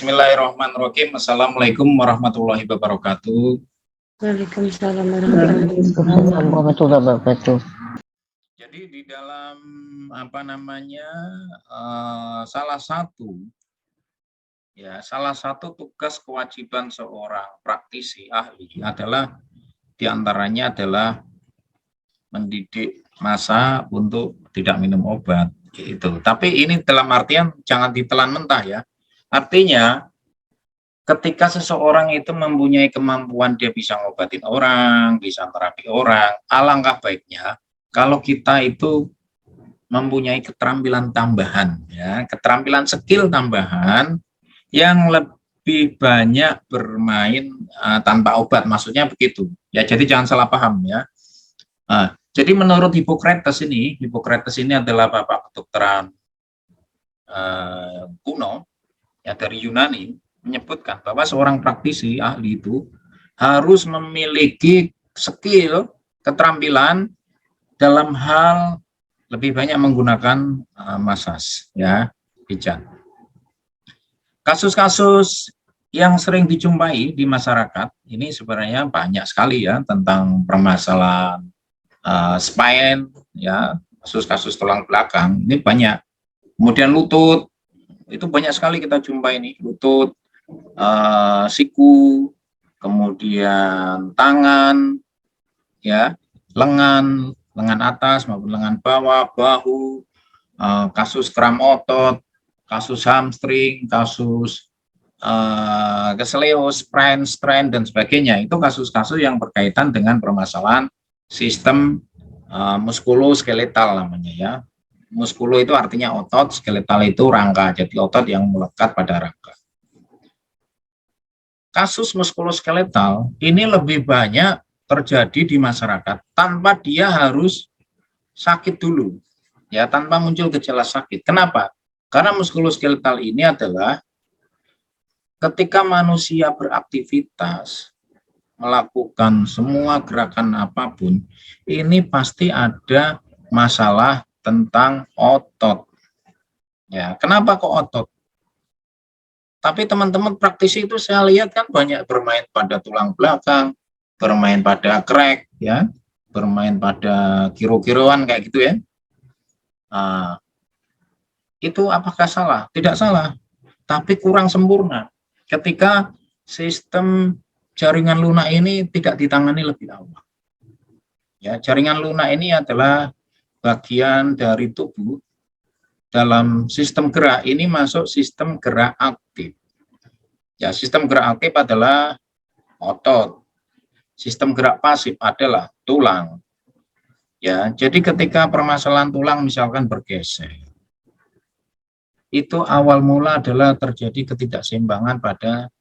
Bismillahirrahmanirrahim. Assalamualaikum warahmatullahi wabarakatuh. Waalaikumsalam warahmatullahi wabarakatuh. Jadi di dalam salah satu tugas kewajiban seorang praktisi ahli adalah diantaranya adalah mendidik massa untuk tidak minum obat. Gitu. Tapi ini dalam artian jangan ditelan mentah ya. Artinya ketika seseorang itu mempunyai kemampuan dia bisa ngobatin orang, bisa terapi orang, alangkah baiknya kalau kita itu mempunyai keterampilan tambahan, ya, keterampilan skill tambahan yang lebih banyak bermain tanpa obat, maksudnya begitu. Ya, jadi jangan salah paham ya. Jadi menurut Hippocrates ini adalah bapak kedokteran kuno ya dari Yunani, menyebutkan bahwa seorang praktisi ahli itu harus memiliki skill, keterampilan dalam hal lebih banyak menggunakan massage, ya, pijat. Kasus-kasus yang sering dijumpai di masyarakat ini sebenarnya banyak sekali ya tentang permasalahan spine, ya, kasus-kasus tulang belakang ini banyak. Kemudian lutut itu banyak sekali kita jumpai ini, lutut, siku, kemudian tangan, ya, lengan atas maupun lengan bawah, bahu, kasus kram otot, kasus hamstring, kasus kesleo, sprain, dan sebagainya. Itu kasus-kasus yang berkaitan dengan permasalahan sistem muskuloskeletal namanya ya. Muskulo itu artinya otot, skeletal itu rangka, jadi otot yang melekat pada rangka. Kasus muskuloskeletal ini lebih banyak terjadi di masyarakat tanpa dia harus sakit dulu, ya, tanpa muncul gejala sakit. Kenapa? Karena muskuloskeletal ini adalah ketika manusia beraktivitas, melakukan semua gerakan apapun, ini pasti ada masalah tentang otot. Ya, kenapa kok otot? Tapi teman-teman praktisi itu saya lihat kan banyak bermain pada tulang belakang, bermain pada crack, ya, bermain pada kiro-kiroan kayak gitu ya. Itu apakah salah? Tidak salah, tapi kurang sempurna. Ketika sistem jaringan lunak ini tidak ditangani lebih awal. Ya, jaringan lunak ini adalah bagian dari tubuh dalam sistem gerak ini masuk sistem gerak aktif. Ya, sistem gerak aktif adalah otot. Sistem gerak pasif adalah tulang. Ya, jadi ketika permasalahan tulang misalkan bergeser, itu awal mula adalah terjadi ketidakseimbangan pada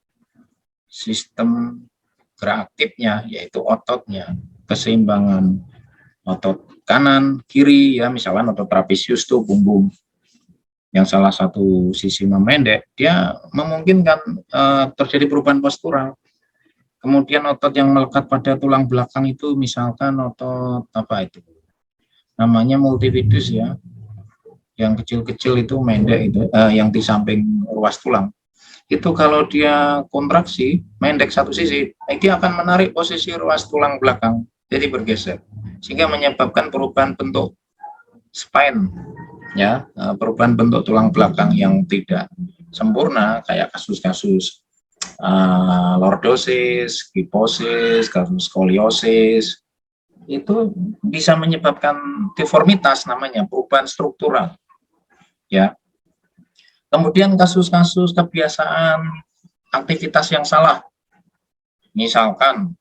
sistem gerak aktifnya, yaitu ototnya, keseimbangan otot kanan, kiri, ya, misalkan otot trapesius itu punggung yang salah satu sisi memendek, dia memungkinkan terjadi perubahan postural. Kemudian otot yang melekat pada tulang belakang itu misalkan otot apa itu? Namanya multifidus ya. Yang kecil-kecil itu mendek itu, yang di samping ruas tulang. Itu kalau dia kontraksi, mendek satu sisi, dia akan menarik posisi ruas tulang belakang, jadi bergeser. Sehingga menyebabkan perubahan bentuk spine, ya, perubahan bentuk tulang belakang yang tidak sempurna, kayak kasus-kasus lordosis, kiposis, kasus skoliosis, itu bisa menyebabkan deformitas, namanya perubahan struktural, ya. Kemudian kasus-kasus kebiasaan aktivitas yang salah, misalkan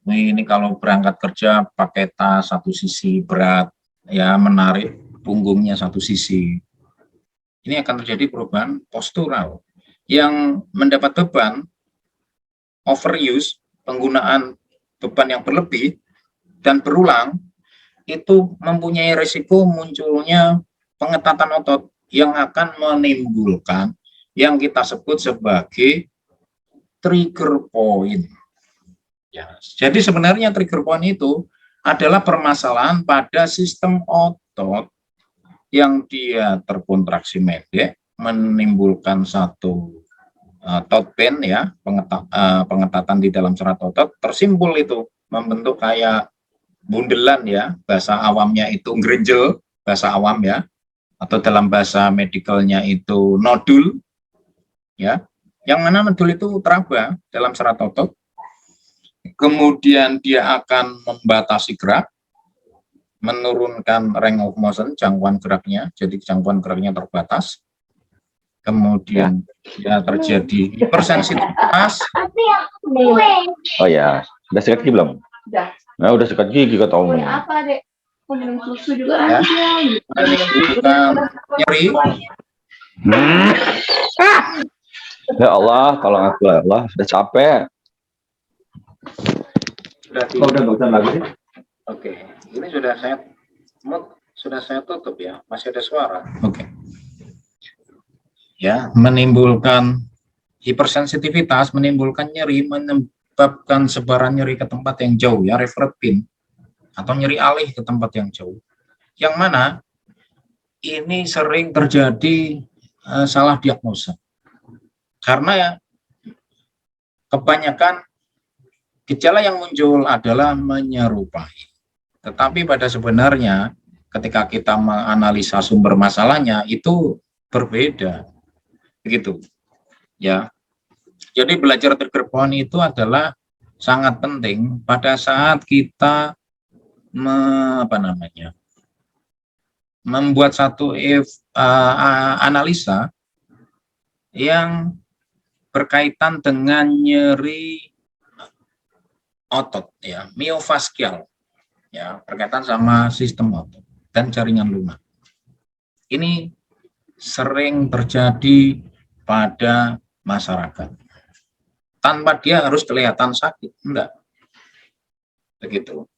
ini kalau berangkat kerja pakai tas satu sisi berat, ya, menarik punggungnya satu sisi, ini akan terjadi perubahan postural yang mendapat beban overuse, penggunaan beban yang berlebih dan berulang, itu mempunyai risiko munculnya pengetatan otot yang akan menimbulkan yang kita sebut sebagai trigger point. Ya, jadi sebenarnya trigger point itu adalah permasalahan pada sistem otot yang dia terkontraksi pendek, menimbulkan satu thought band ya, pengetatan di dalam serat otot, tersimpul itu membentuk kayak bundelan ya, bahasa awamnya itu ngrenjel, bahasa awam ya, atau dalam bahasa medikalnya itu nodul ya, yang mana nodul itu teraba dalam serat otot, kemudian dia akan membatasi gerak, menurunkan range of motion, jangkauan geraknya, jadi jangkauan geraknya terbatas, kemudian ya terjadi hipersensitivitas. Oh ya, udah sikat gigi belum? Nah, udah sikat gigi kata Om. Apa dek? Minum susu juga Ya. Menimbulkan nyeri, Ya Allah, tolong aku ya Allah, udah capek. sudah Oh, udah nggak usah lagi sih. Oke, ini sudah saya tutup ya, masih ada suara. Oke. Ya, menimbulkan hipersensitivitas, menimbulkan nyeri, menyebabkan sebaran nyeri ke tempat yang jauh ya, referred pin, atau nyeri alih ke tempat yang jauh. Yang mana ini sering terjadi salah diagnosa. Karena ya kebanyakan gejala yang muncul adalah menyerupai. Tetapi pada sebenarnya ketika kita menganalisa sumber masalahnya itu berbeda. Begitu. Ya. Jadi belajar trigger point itu adalah sangat penting pada saat kita membuat satu analisa yang berkaitan dengan nyeri otot ya, miofascial ya, berkaitan sama sistem otot dan jaringan lunak. Ini sering terjadi pada masyarakat tanpa dia harus kelihatan sakit, enggak begitu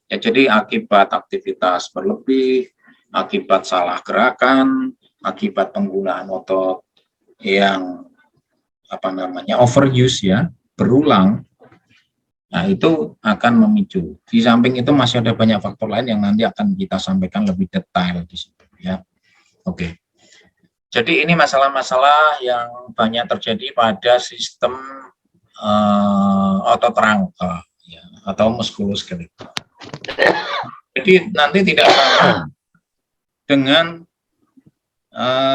ya. Jadi akibat aktivitas berlebih, akibat salah gerakan, akibat penggunaan otot yang overuse ya, berulang. Nah, itu akan memicu. Di samping itu masih ada banyak faktor lain yang nanti akan kita sampaikan lebih detail di situ ya. Oke. Jadi ini masalah-masalah yang banyak terjadi pada sistem otot rangka ya, atau muskuloskeletal. Jadi nanti tidak sama dengan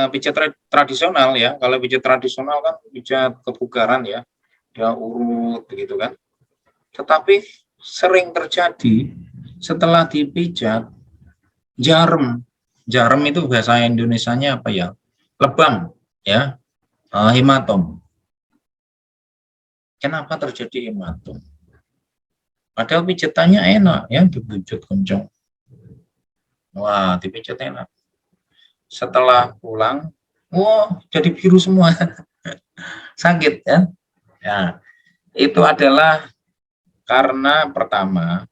pijat tradisional ya. Kalau pijat tradisional kan pijat kebugaran ya, dia urut begitu kan. Tetapi sering terjadi setelah dipijat jarum. Jarum itu bahasa Indonesianya apa ya? Lebam ya, hematom. Kenapa terjadi hematom? Padahal pijatannya enak ya, dipijat kencang. Wah, dipijat enak. Setelah pulang, wah jadi biru semua. Sakit ya. Ya, itu adalah karena pertama,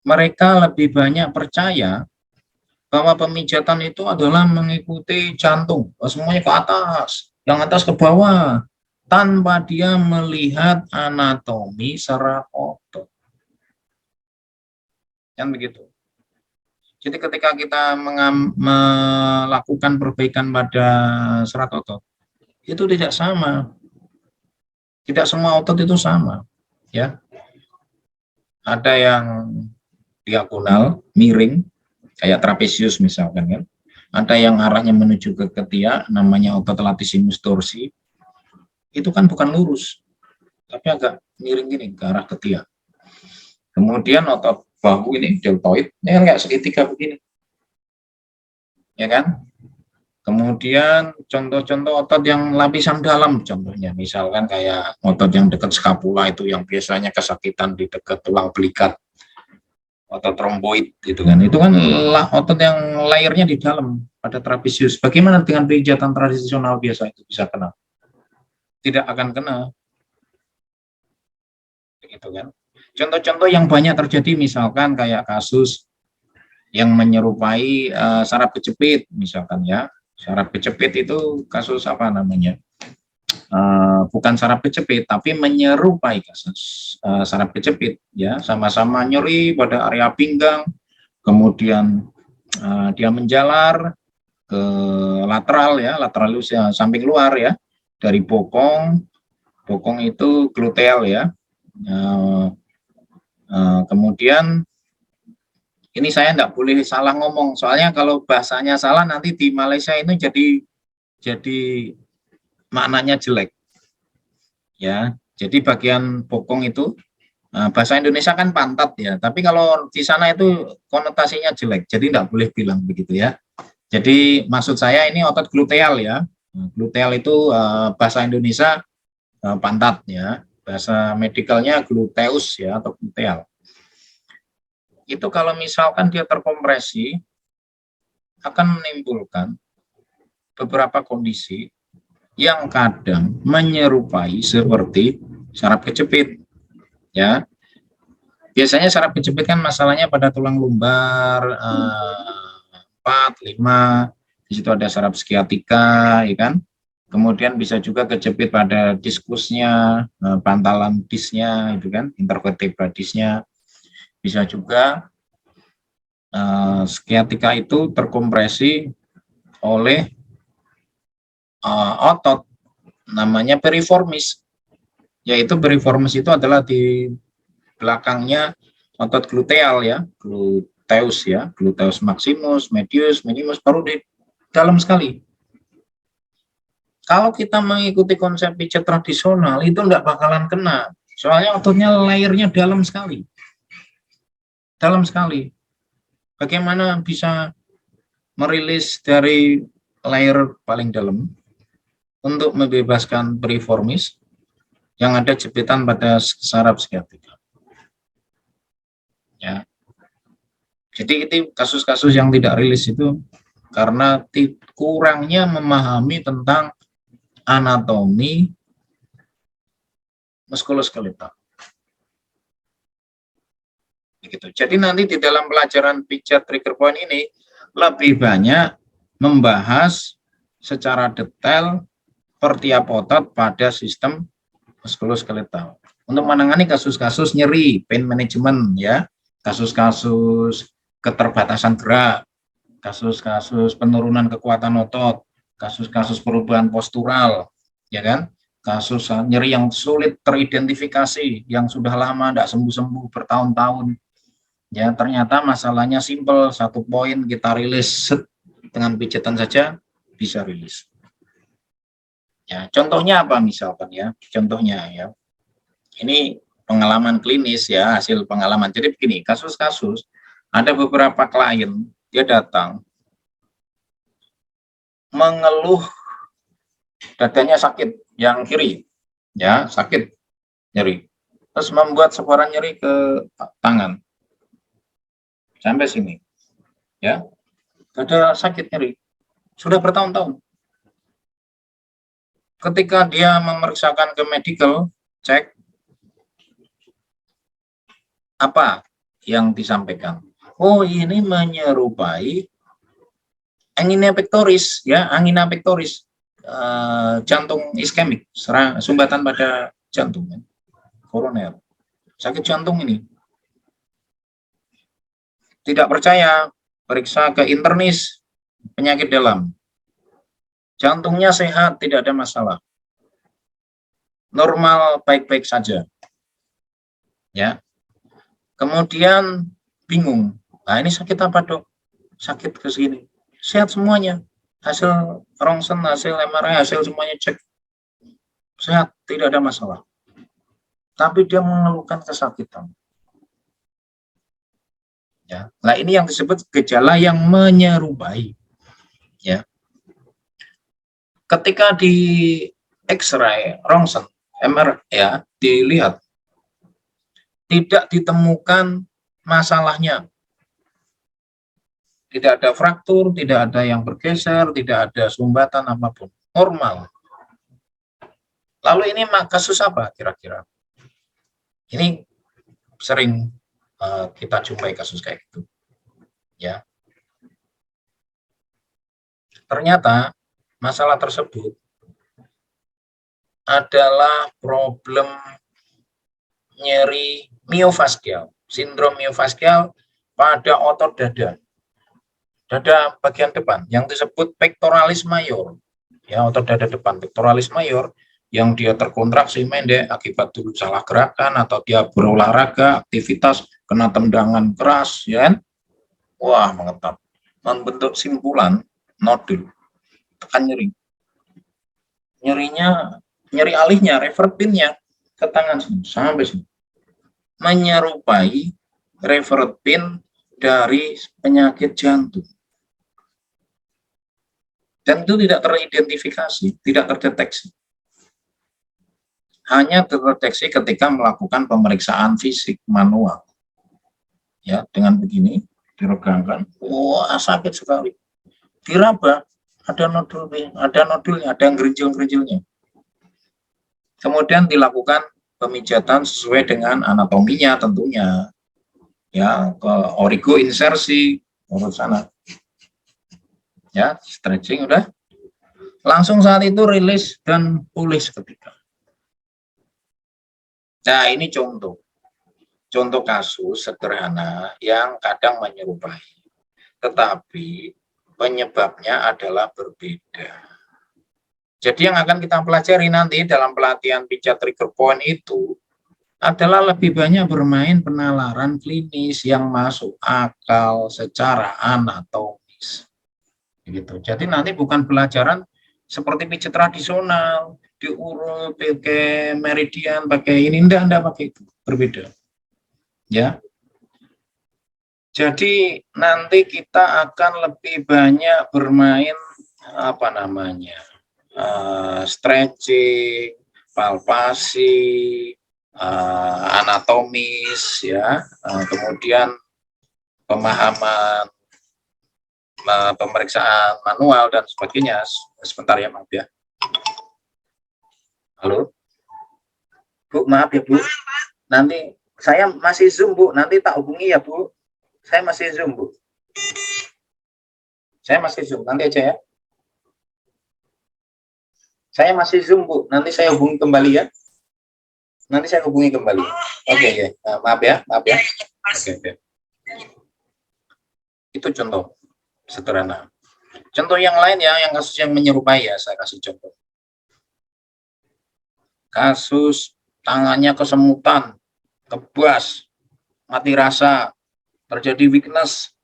mereka lebih banyak percaya bahwa pemijatan itu adalah mengikuti jantung, semuanya ke atas, yang atas ke bawah, tanpa dia melihat anatomi serat otot. Kan begitu. Jadi ketika kita melakukan perbaikan pada serat otot, itu tidak sama. Tidak semua otot itu sama. Ya, ada yang diagonal, miring, kayak trapesius misalkan kan. Ada yang arahnya menuju ke ketiak, namanya otot latissimus dorsi. Itu kan bukan lurus, tapi agak miring gini ke arah ketiak. Kemudian otot bahu ini deltoid, ini kan kayak segitiga begini, ya kan? Kemudian contoh-contoh otot yang lapisan dalam, contohnya misalkan kayak otot yang dekat skapula itu yang biasanya kesakitan di dekat tulang belikat, otot romboid itu kan otot yang layernya di dalam pada trapesius. Bagaimana dengan pijatan tradisional biasa itu bisa kena? Tidak akan kena, begitu kan? Contoh-contoh yang banyak terjadi misalkan kayak kasus yang menyerupai saraf kejepit misalkan ya. Saraf kejepit itu kasus apa namanya? Bukan saraf kejepit, tapi menyerupai kasus saraf kejepit ya, sama-sama nyeri pada area pinggang, kemudian dia menjalar ke lateral ya, lateralus ya, samping luar ya, dari bokong. Bokong itu gluteal ya. Kemudian ini saya tidak boleh salah ngomong, soalnya kalau bahasanya salah nanti di Malaysia ini jadi maknanya jelek. Ya, jadi bagian bokong itu bahasa Indonesia kan pantat ya, tapi kalau di sana itu konotasinya jelek, jadi tidak boleh bilang begitu ya. Jadi maksud saya ini otot gluteal ya. Gluteal itu bahasa Indonesia pantat ya, bahasa medikalnya gluteus ya atau gluteal. Itu kalau misalkan dia terkompresi akan menimbulkan beberapa kondisi yang kadang menyerupai seperti saraf kejepit ya. Biasanya saraf kejepit kan masalahnya pada tulang lumbar 4, 5, di situ ada saraf skiatika ya kan. Kemudian bisa juga kejepit pada diskusnya, pantalan disnya itu kan, intervertebra disnya. Bisa juga skiatika itu terkompresi oleh otot namanya piriformis, yaitu piriformis itu adalah di belakangnya otot gluteal ya, gluteus ya, gluteus maximus, medius, minimus, baru di dalam sekali. Kalau kita mengikuti konsep pijat tradisional itu enggak bakalan kena, soalnya ototnya layernya dalam sekali. Dalam sekali. Bagaimana bisa merilis dari layer paling dalam untuk membebaskan piriformis yang ada jepitan pada saraf skiatika. Ya. Jadi itu kasus-kasus yang tidak rilis itu karena kurangnya memahami tentang anatomi muskuloskeletal. Begitu. Jadi nanti di dalam pelajaran pijat trigger point ini lebih banyak membahas secara detail per tiap otot pada sistem muskuloskeletal. Untuk menangani kasus-kasus nyeri, pain management ya, kasus-kasus keterbatasan gerak, kasus-kasus penurunan kekuatan otot, kasus-kasus perubahan postural, ya kan? Kasus nyeri yang sulit teridentifikasi, yang sudah lama tidak sembuh-sembuh bertahun-tahun. Ya, ternyata masalahnya simpel, 1 poin kita rilis dengan pijatan saja bisa rilis. Ya, contohnya apa misalkan ya? Contohnya ya. Ini pengalaman klinis ya, hasil pengalaman. Jadi begini, kasus-kasus ada beberapa klien dia datang mengeluh dadanya sakit yang kiri, ya sakit nyeri, terus membuat sebaran nyeri ke tangan sampai sini, ya dada sakit nyeri sudah bertahun-tahun. Ketika dia memeriksakan ke medical cek, apa yang disampaikan? Oh, ini menyerupai angina pectoris ya, angina pectoris, jantung iskemik, sumbatan pada jantung, koroner, sakit jantung ini. Tidak percaya, periksa ke internis, penyakit dalam, jantungnya sehat, tidak ada masalah, normal, baik-baik saja, ya. Kemudian bingung, nah ini sakit apa dok? Sakit ke sini, sehat semuanya, hasil rongsen, hasil MRI, hasil semuanya cek, sehat, tidak ada masalah. Tapi dia mengeluhkan kesakitan. Ya, nah ini yang disebut gejala yang menyerupai. Ya, ketika di X-ray, rongsen, MRI, ya dilihat, tidak ditemukan masalahnya. Tidak ada fraktur, tidak ada yang bergeser, tidak ada sumbatan apapun. Normal. Lalu ini kasus apa kira-kira? Ini sering kita jumpai kasus kayak gitu. Ya. Ternyata masalah tersebut adalah problem nyeri miofascial, sindrom miofascial pada otot dada. Dada bagian depan yang disebut pectoralis major. ya otot dada depan pectoralis major, yang dia terkontraksi pendek akibat dulu salah gerakan atau dia berolahraga, aktivitas, kena tendangan keras, ya kan? Wah, mengetap. Membentuk simpulan nodul, tekan nyeri. Nyerinya, nyeri alihnya, reverpinnya ke tangan sini, sampai sini. Menyerupai reverpin dari penyakit jantung. Dan itu tidak teridentifikasi, tidak terdeteksi. Hanya terdeteksi ketika melakukan pemeriksaan fisik manual. Ya, dengan begini, diregangkan, wah sakit sekali. Diraba, ada nodulnya, ada gerinjil-gerinjilnya. Kemudian dilakukan pemijatan sesuai dengan anatominya tentunya. Ya, ke origo insersi, urut sana. Ya, stretching udah. Langsung saat itu rilis dan pulih seketika. Nah, ini contoh kasus sederhana yang kadang menyerupai, tetapi penyebabnya adalah berbeda. Jadi yang akan kita pelajari nanti dalam pelatihan pijat trigger point itu adalah lebih banyak bermain penalaran klinis yang masuk akal secara anatomis. Gitu. Jadi nanti bukan pelajaran seperti pijat tradisional, diurut, pakai meridian, pakai ini, enggak pakai itu, berbeda. Ya. Jadi nanti kita akan lebih banyak bermain stretching, palpasi, anatomis, ya, kemudian pemahaman pemeriksaan manual dan sebagainya. Sebentar ya, maaf ya. Halo, Bu, maaf ya Bu. Nanti saya masih Zoom Bu, nanti tak hubungi ya Bu. Saya masih Zoom Bu. Saya masih Zoom, nanti aja ya. Saya masih Zoom Bu, nanti saya hubungi kembali ya. Nanti saya hubungi kembali. Oke, ya. Maaf ya. Oke. Itu contoh sederhana. Contoh yang lain ya, yang kasus yang menyerupai ya, saya kasih contoh. Kasus tangannya kesemutan, kebas, mati rasa, terjadi weakness.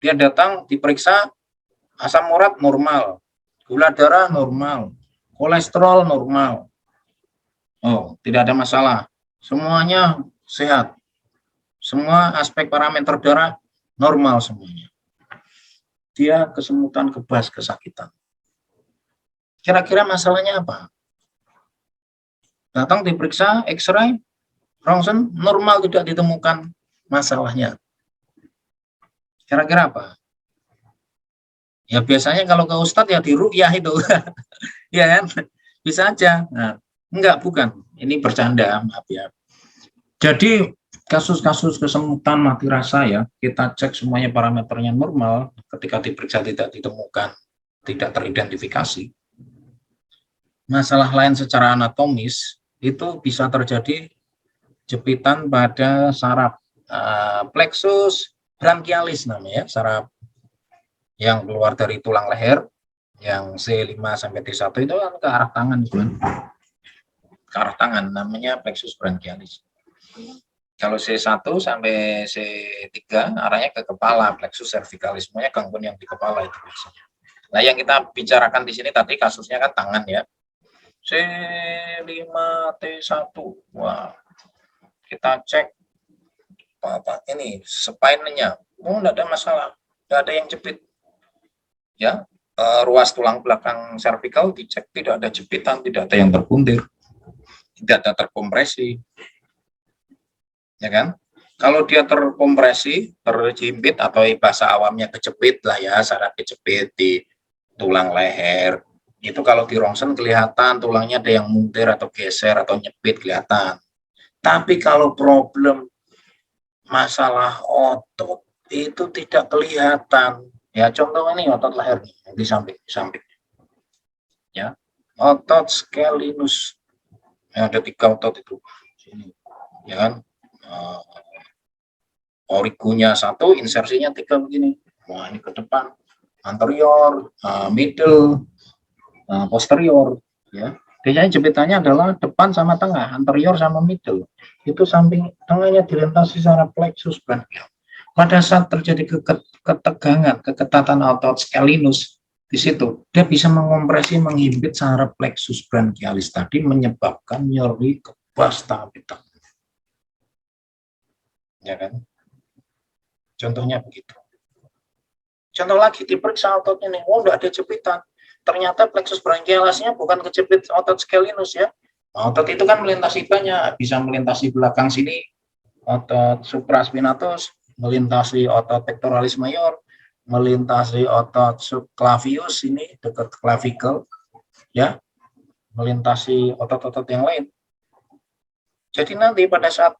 Dia datang, diperiksa, asam urat normal, gula darah normal, kolesterol normal. Oh, tidak ada masalah. Semuanya sehat. Semua aspek parameter darah normal semuanya. Dia kesemutan, kebas, kesakitan. Kira-kira masalahnya apa? Datang diperiksa, X-ray, ronsen, normal, tidak ditemukan masalahnya. Kira-kira apa? Ya biasanya kalau ke Ustadz ya diruqyah itu. Ya kan? Bisa aja. Nah, enggak, bukan. Ini bercanda, maaf ya. Jadi kasus-kasus kesemutan mati rasa ya, kita cek semuanya parameternya normal, ketika diperiksa tidak ditemukan, tidak teridentifikasi. Masalah lain secara anatomis itu bisa terjadi jepitan pada saraf plexus branchialis namanya, saraf yang keluar dari tulang leher yang C5 sampai T1 itu kan ke arah tangan, ke arah tangan, namanya plexus branchialis. Kalau C1 sampai C3 arahnya ke kepala, plexus cervicalis, semuanya gangguan yang di kepala itu biasanya. Nah, yang kita bicarakan di sini tadi kasusnya kan tangan ya. C5T1. Wah. Kita cek apa ini spine-nya. Oh, enggak ada masalah. Enggak ada yang jepit. Ya, ruas tulang belakang cervical dicek, tidak ada jepitan, tidak ada yang terpuntir. Tidak ada terkompresi. Ya kan? Kalau dia terkompresi, terjimpit atau bahasa awamnya kejepit lah ya, saraf kejepit di tulang leher. Itu kalau di rongsen kelihatan tulangnya ada yang muntir atau geser atau nyepit kelihatan. Tapi kalau problem masalah otot itu tidak kelihatan. Ya contoh ini otot leher nih, di samping. Ya, otot scalenus. Ya, ada 3 otot itu. Sini. Ya kan? Origunya 1, insersinya 3 begini. Wah, ini ke depan. anterior, middle, posterior, ya. Biasanya jepitannya adalah depan sama tengah, anterior sama middle. Itu samping tengahnya dilintasi secara plexus branchial. Pada saat terjadi ketegangan, keketatan otot scalenus, di situ dia bisa mengompresi, menghimpit secara plexus branchialis tadi, menyebabkan nyeri kebas tabitan. Ya kan? Contohnya begitu. Contoh lagi, diperiksa ototnya nih, oh udah ada jepitan. Ternyata plexus branchialisnya bukan kejepit otot scalenus ya. Otot itu kan melintasi banyak, bisa melintasi belakang sini, otot supraspinatus, melintasi otot pectoralis major, melintasi otot subclavius ini dekat clavicle, ya, melintasi otot-otot yang lain. Jadi nanti pada saat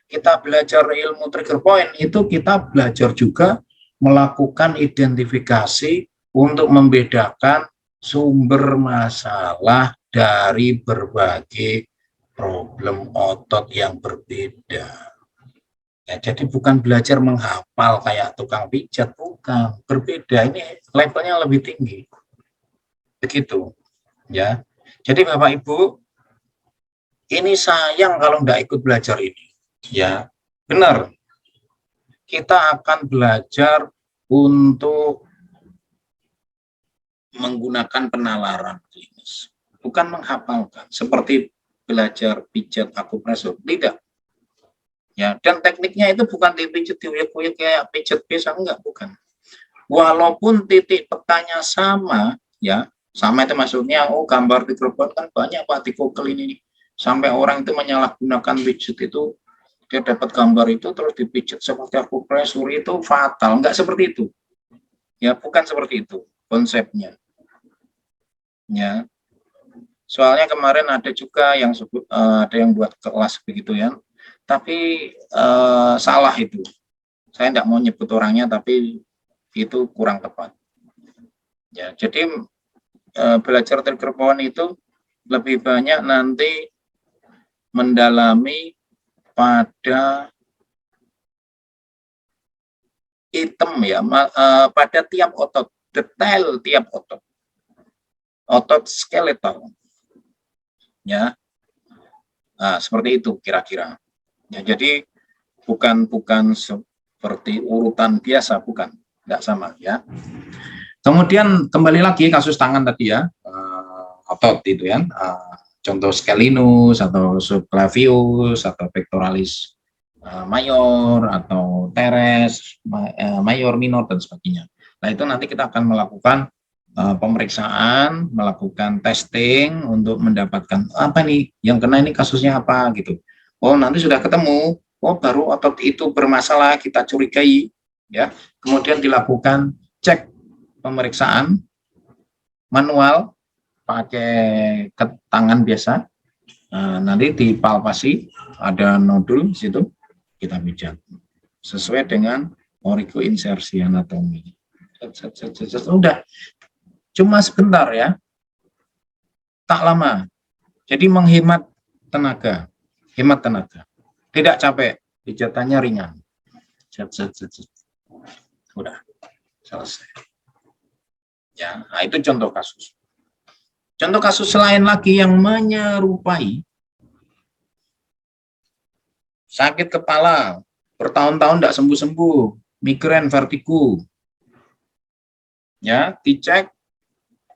kita belajar ilmu trigger point itu kita belajar juga melakukan identifikasi untuk membedakan sumber masalah dari berbagai problem otot yang berbeda. Ya, jadi bukan belajar menghafal kayak tukang pijat, bukan. Berbeda, ini levelnya lebih tinggi. Begitu. Ya. Jadi Bapak Ibu, ini sayang kalau nggak ikut belajar ini. Ya, benar. Kita akan belajar untuk menggunakan penalaran klinis, bukan menghafalkan seperti belajar pijat akupresur, tidak. Ya, dan tekniknya itu bukan dipijat diuyek-uyek kayak pijat biasa, enggak, bukan. Walaupun titik petanya sama, ya, sama itu maksudnya, oh gambar mikrofon kan banyak partikel ini, sampai orang itu menyalahgunakan pijat itu, dia dapat gambar itu terus dipijat seperti akupresur, itu fatal, enggak seperti itu. Ya, bukan seperti itu konsepnya. Ya, soalnya kemarin ada juga yang sebut ada yang buat kelas begitu ya, tapi salah itu. Saya tidak mau nyebut orangnya, tapi itu kurang tepat. Ya, jadi belajar trigger point itu lebih banyak nanti mendalami pada item ya, pada tiap otot, detail tiap otot. Otot skeletal, ya, seperti itu kira-kira. Ya, jadi bukan seperti urutan biasa, bukan, tidak sama ya. Kemudian kembali lagi kasus tangan tadi ya, otot itu ya, contoh scalenus atau subclavius atau pectoralis major atau teres major minor dan sebagainya. Nah itu nanti kita akan melakukan pemeriksaan, melakukan testing untuk mendapatkan apa nih yang kena ini kasusnya apa gitu. Oh nanti sudah ketemu, oh baru otot itu bermasalah, kita curigai ya. Kemudian dilakukan cek pemeriksaan manual pakai tangan biasa. Nanti dipalpasi ada nodul di situ, kita pijat sesuai dengan origoinsersi anatomi. Udah. Cuma sebentar ya, tak lama. Jadi menghemat tenaga, hemat tenaga. Tidak capek, pijatannya ringan. Udah, selesai. Ya, nah itu contoh kasus. Contoh kasus lain lagi yang menyerupai sakit kepala, bertahun-tahun tidak sembuh-sembuh, migrain, vertigo. Ya, dicek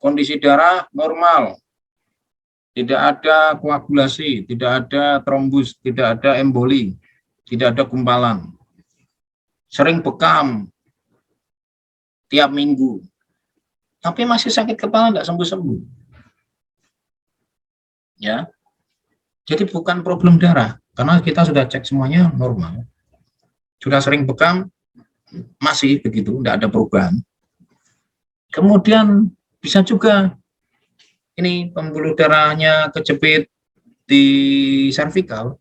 kondisi darah normal, tidak ada koagulasi, tidak ada trombus, tidak ada emboli, tidak ada gumpalan, sering bekam tiap minggu, tapi masih sakit kepala tidak sembuh-sembuh. Ya, jadi bukan problem darah, karena kita sudah cek semuanya normal, sudah sering bekam, masih begitu, tidak ada perubahan. Kemudian bisa juga ini pembuluh darahnya kejepit di servikal,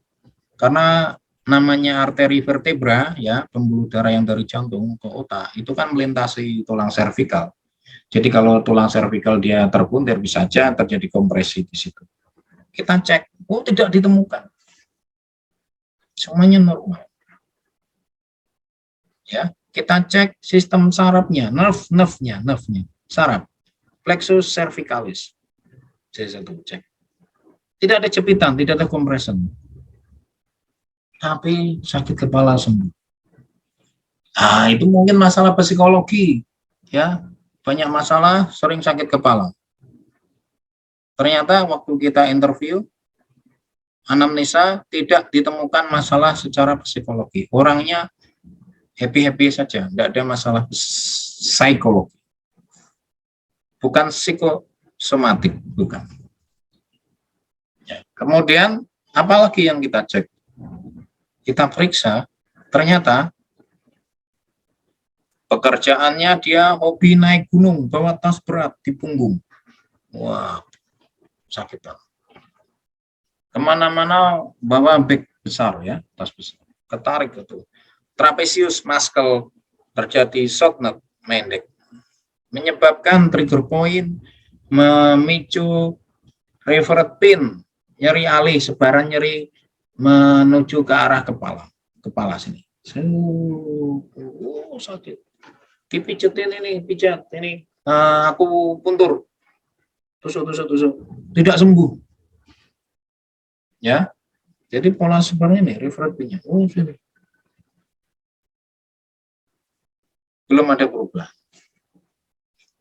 karena namanya arteri vertebra ya, pembuluh darah yang dari jantung ke otak itu kan melintasi tulang servikal. Jadi kalau tulang servikal dia terpuntir bisa saja terjadi kompresi di situ. Kita cek, oh tidak ditemukan, semuanya normal. Ya, kita cek sistem sarafnya, nerve-nya, saraf, plexus cervicalis. C1 cek. Tidak ada jepitan, tidak ada compression. Tapi sakit kepala sembuh. Nah, itu mungkin masalah psikologi, ya. Banyak masalah, sering sakit kepala. Ternyata waktu kita interview, anamnesa tidak ditemukan masalah secara psikologi. Orangnya happy-happy saja, tidak ada masalah psikologi. Bukan psikosomatik, bukan. Ya. Kemudian, apalagi yang kita cek? Kita periksa, ternyata pekerjaannya dia hobi naik gunung, bawa tas berat di punggung. Wah, sakit banget. Kemana-mana bawa bag besar ya, tas besar. Ketarik itu. Trapezius muscle terjadi short nerve pendek. Menyebabkan trigger point, memicu revert pain, nyeri alih, sebaran nyeri menuju ke arah kepala sini. Sakit. Dipijetin ini, pijat ini. Aku puntur. Tusuk. Tidak sembuh. Ya. Jadi pola seperti ini, revert pain-nya. Sini. Belum ada perubahan.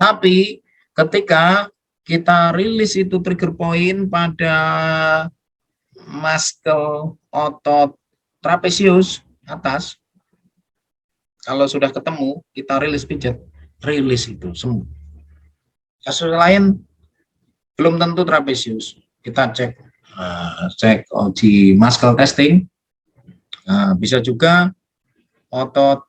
Tapi ketika kita rilis itu trigger point pada muscle otot trapezius atas, kalau sudah ketemu kita rilis pijat, rilis itu sembuh. Kasus lain belum tentu trapezius, kita cek di muscle testing, bisa juga otot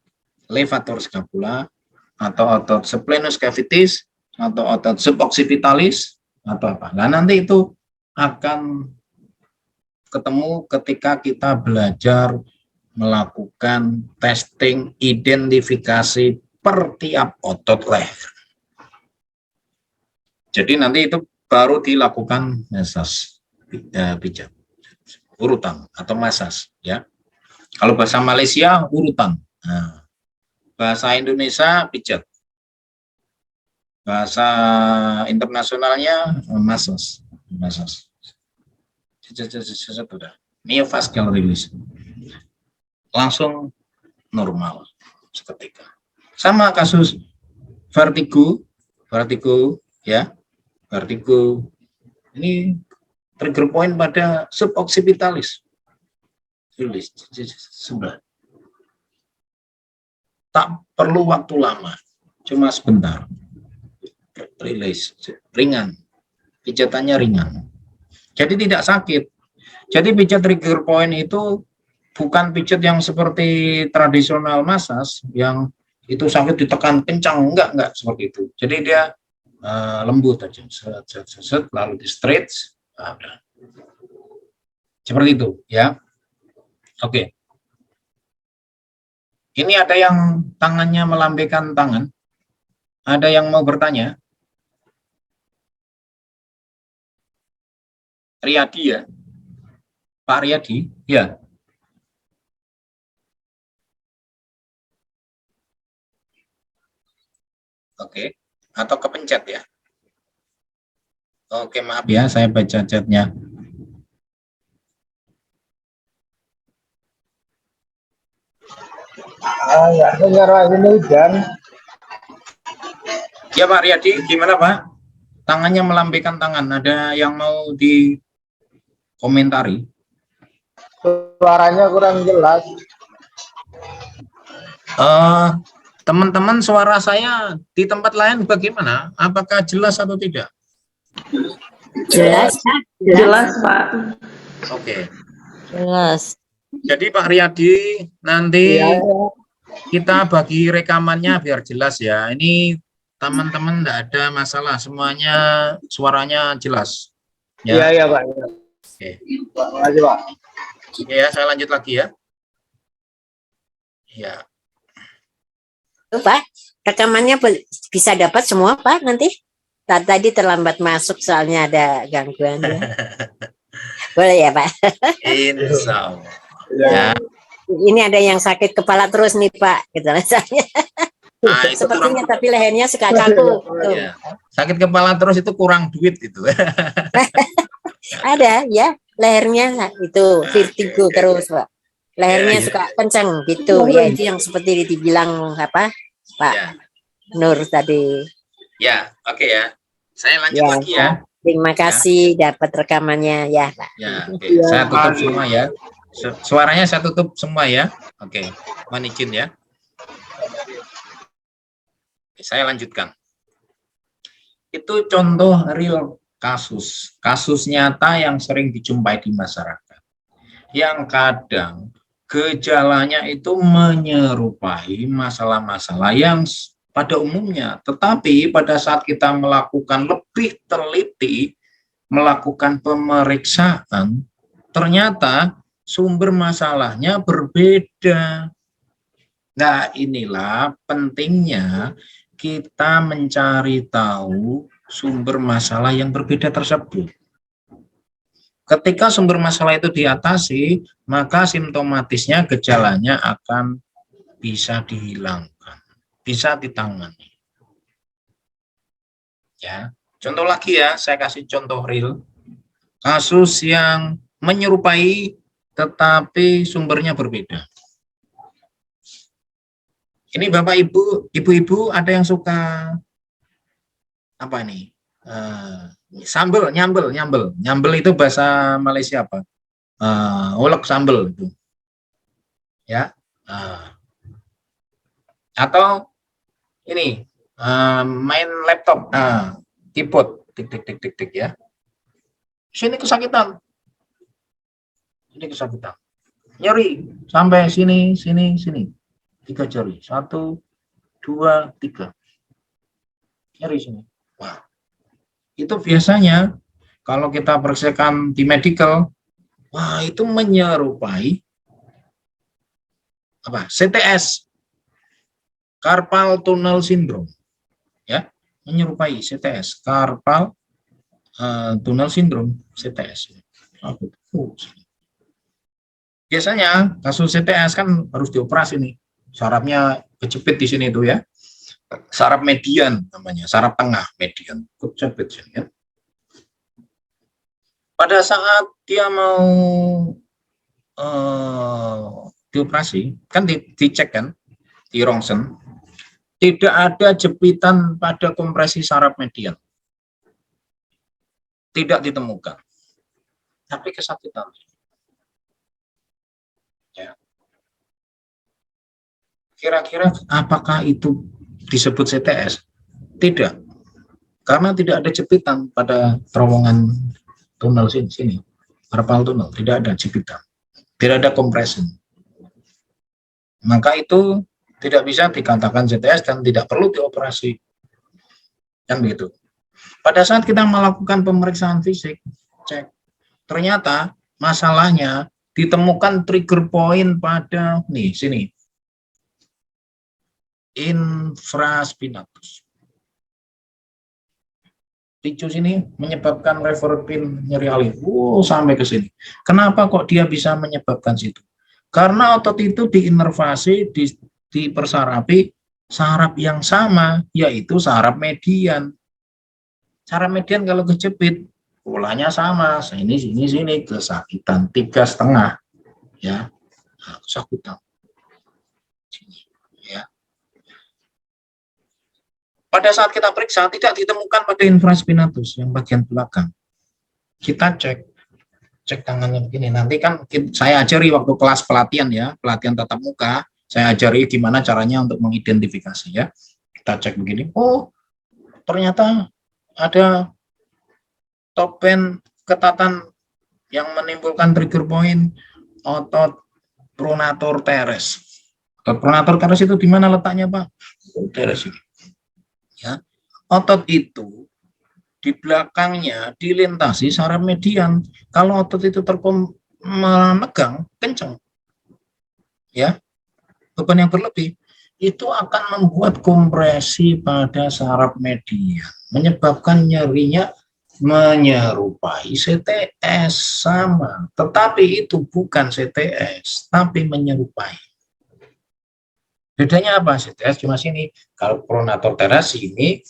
levator scapula atau otot splenus cavitis atau otot suboccipitalis atau apa. Nah, nanti itu akan ketemu ketika kita belajar melakukan testing identifikasi per tiap otot leher. Jadi nanti itu baru dilakukan massage pijat, urutan atau massage ya. Kalau bahasa Malaysia urutan, nah, bahasa Indonesia pijat, bahasa internasionalnya massage. Sudah myofascial release, langsung normal seketika. Sama kasus vertigo ya, vertigo ini trigger point pada suboccipitalis release sudah. Tak perlu waktu lama, cuma sebentar. Release ringan, pijatannya ringan. Jadi tidak sakit. Jadi pijat trigger point itu bukan pijat yang seperti tradisional massage yang itu sakit ditekan kencang, enggak seperti itu. Jadi dia lembut aja, set, lalu di stretch, udah. Seperti itu, ya. Oke. Ini ada yang tangannya melambaikan tangan. Ada yang mau bertanya? Riyadi ya? Pak Riyadi? Ya. Oke. Atau kepencet ya? Oke, maaf ya, saya baca chatnya. Ya, dengar ini hujan. Ya Pak Riyadi, gimana Pak? Tangannya melambaikan tangan. Ada yang mau dikomentari? Suaranya kurang jelas. Teman-teman, suara saya di tempat lain bagaimana? Apakah jelas atau tidak? Jelas, Jelas, Pak. Oke. jelas. Jadi Pak Riyadi, nanti Ya. kita bagi rekamannya biar jelas ya. Ini teman-teman tidak ada masalah, semuanya suaranya jelas. Iya, Pak. Oke. Terima kasih, Pak. Ya, saya lanjut lagi ya. Ya. Pak, rekamannya bisa dapat semua Pak nanti? Tadi terlambat masuk soalnya ada gangguan. Ya. Boleh ya Pak? Insya Allah. Ya. Ya. ini ada yang sakit kepala terus nih Pak, gitu rasanya. Nah, itu Sepertinya kurang. tapi lehernya suka kaku. Tuh. Ya. Sakit kepala terus itu kurang duit itu. Ada ya, lehernya itu vertigo oke. terus Pak. Lehernya Ya, ya. suka kencang gitu. Ya itu yang seperti dibilang apa Pak Ya, Nur tadi. ya, oke ya. Saya lanjut Ya, lagi ya. terima kasih dapat rekamannya ya Pak. Ya, oke. Saya tutup semua ya. Suaranya saya tutup semua ya. Oke, mohon izin ya. Oke, saya lanjutkan. Itu contoh real kasus nyata yang sering dijumpai di masyarakat. Yang kadang gejalanya itu menyerupai masalah-masalah yang pada umumnya, tetapi pada saat kita melakukan lebih teliti, melakukan pemeriksaan, ternyata sumber masalahnya berbeda. Nah, inilah pentingnya kita mencari tahu sumber masalah yang berbeda tersebut. Ketika sumber masalah itu diatasi, maka simptomatisnya, gejalanya akan bisa dihilangkan, bisa ditangani. Ya, contoh lagi ya, saya kasih contoh real. Kasus yang menyerupai tetapi sumbernya berbeda. Ini Bapak Ibu, Ibu-ibu ada yang suka apa nih? Sambel, nyambel itu bahasa Malaysia apa? Ulek sambel itu. Ya. Atau ini main laptop, keyboard, tik ya. Sini kesakitan. Ini kesakitan. Nyeri sampai sini. 3 jari. 1, 2, 3. Nyeri sini. Wah. Itu biasanya kalau kita periksakan di medical, wah itu menyerupai apa? CTS. Carpal tunnel syndrome. Ya, menyerupai CTS, carpal tunnel syndrome, CTS. Biasanya kasus CTS kan harus dioperasi nih. Sarafnya kejepit di sini itu ya. Saraf median namanya, saraf tengah median. Kejepit sini ya. Pada saat dia mau dioperasi, kan dicek kan, di rongsen, tidak ada jepitan pada kompresi saraf median. Tidak ditemukan. Tapi kesakitan. Ya. Kira-kira apakah itu disebut CTS? Tidak. Karena tidak ada jepitan pada terowongan tunnel sini. Carpal tunnel, tidak ada jepitan. Tidak ada kompresi. Maka itu tidak bisa dikatakan CTS dan tidak perlu dioperasi. Kan begitu. Pada saat kita melakukan pemeriksaan fisik, cek, ternyata masalahnya ditemukan trigger point pada sini. Infraspinatus. Picu sini menyebabkan reverpin nyeri alif. Sampai ke sini. Kenapa kok dia bisa menyebabkan situ? Karena otot itu diinervasi, dipersarapi saraf yang sama, yaitu saraf median. Saraf median kalau kejepit, polanya sama, sini, kesakitan 3,5, ya, kesakitan. Ya. Pada saat kita periksa, tidak ditemukan pada infraspinatus yang bagian belakang. Kita cek tangannya begini. Nanti kan saya ajari waktu kelas pelatihan ya, pelatihan tatap muka, saya ajari gimana caranya untuk mengidentifikasi ya. Kita cek begini, oh ternyata ada topen ketatan yang menimbulkan trigger point otot pronator teres. Otot pronator teres itu di mana letaknya Pak? Teres ini. Ya. Otot itu di belakangnya dilintasi saraf median. Kalau otot itu menegang kencang, ya, beban yang berlebih, itu akan membuat kompresi pada saraf median, menyebabkan nyerinya menyerupai CTS sama, tetapi itu bukan CTS, tapi menyerupai. Bedanya apa? CTS cuma sini, kalau pronator teras sini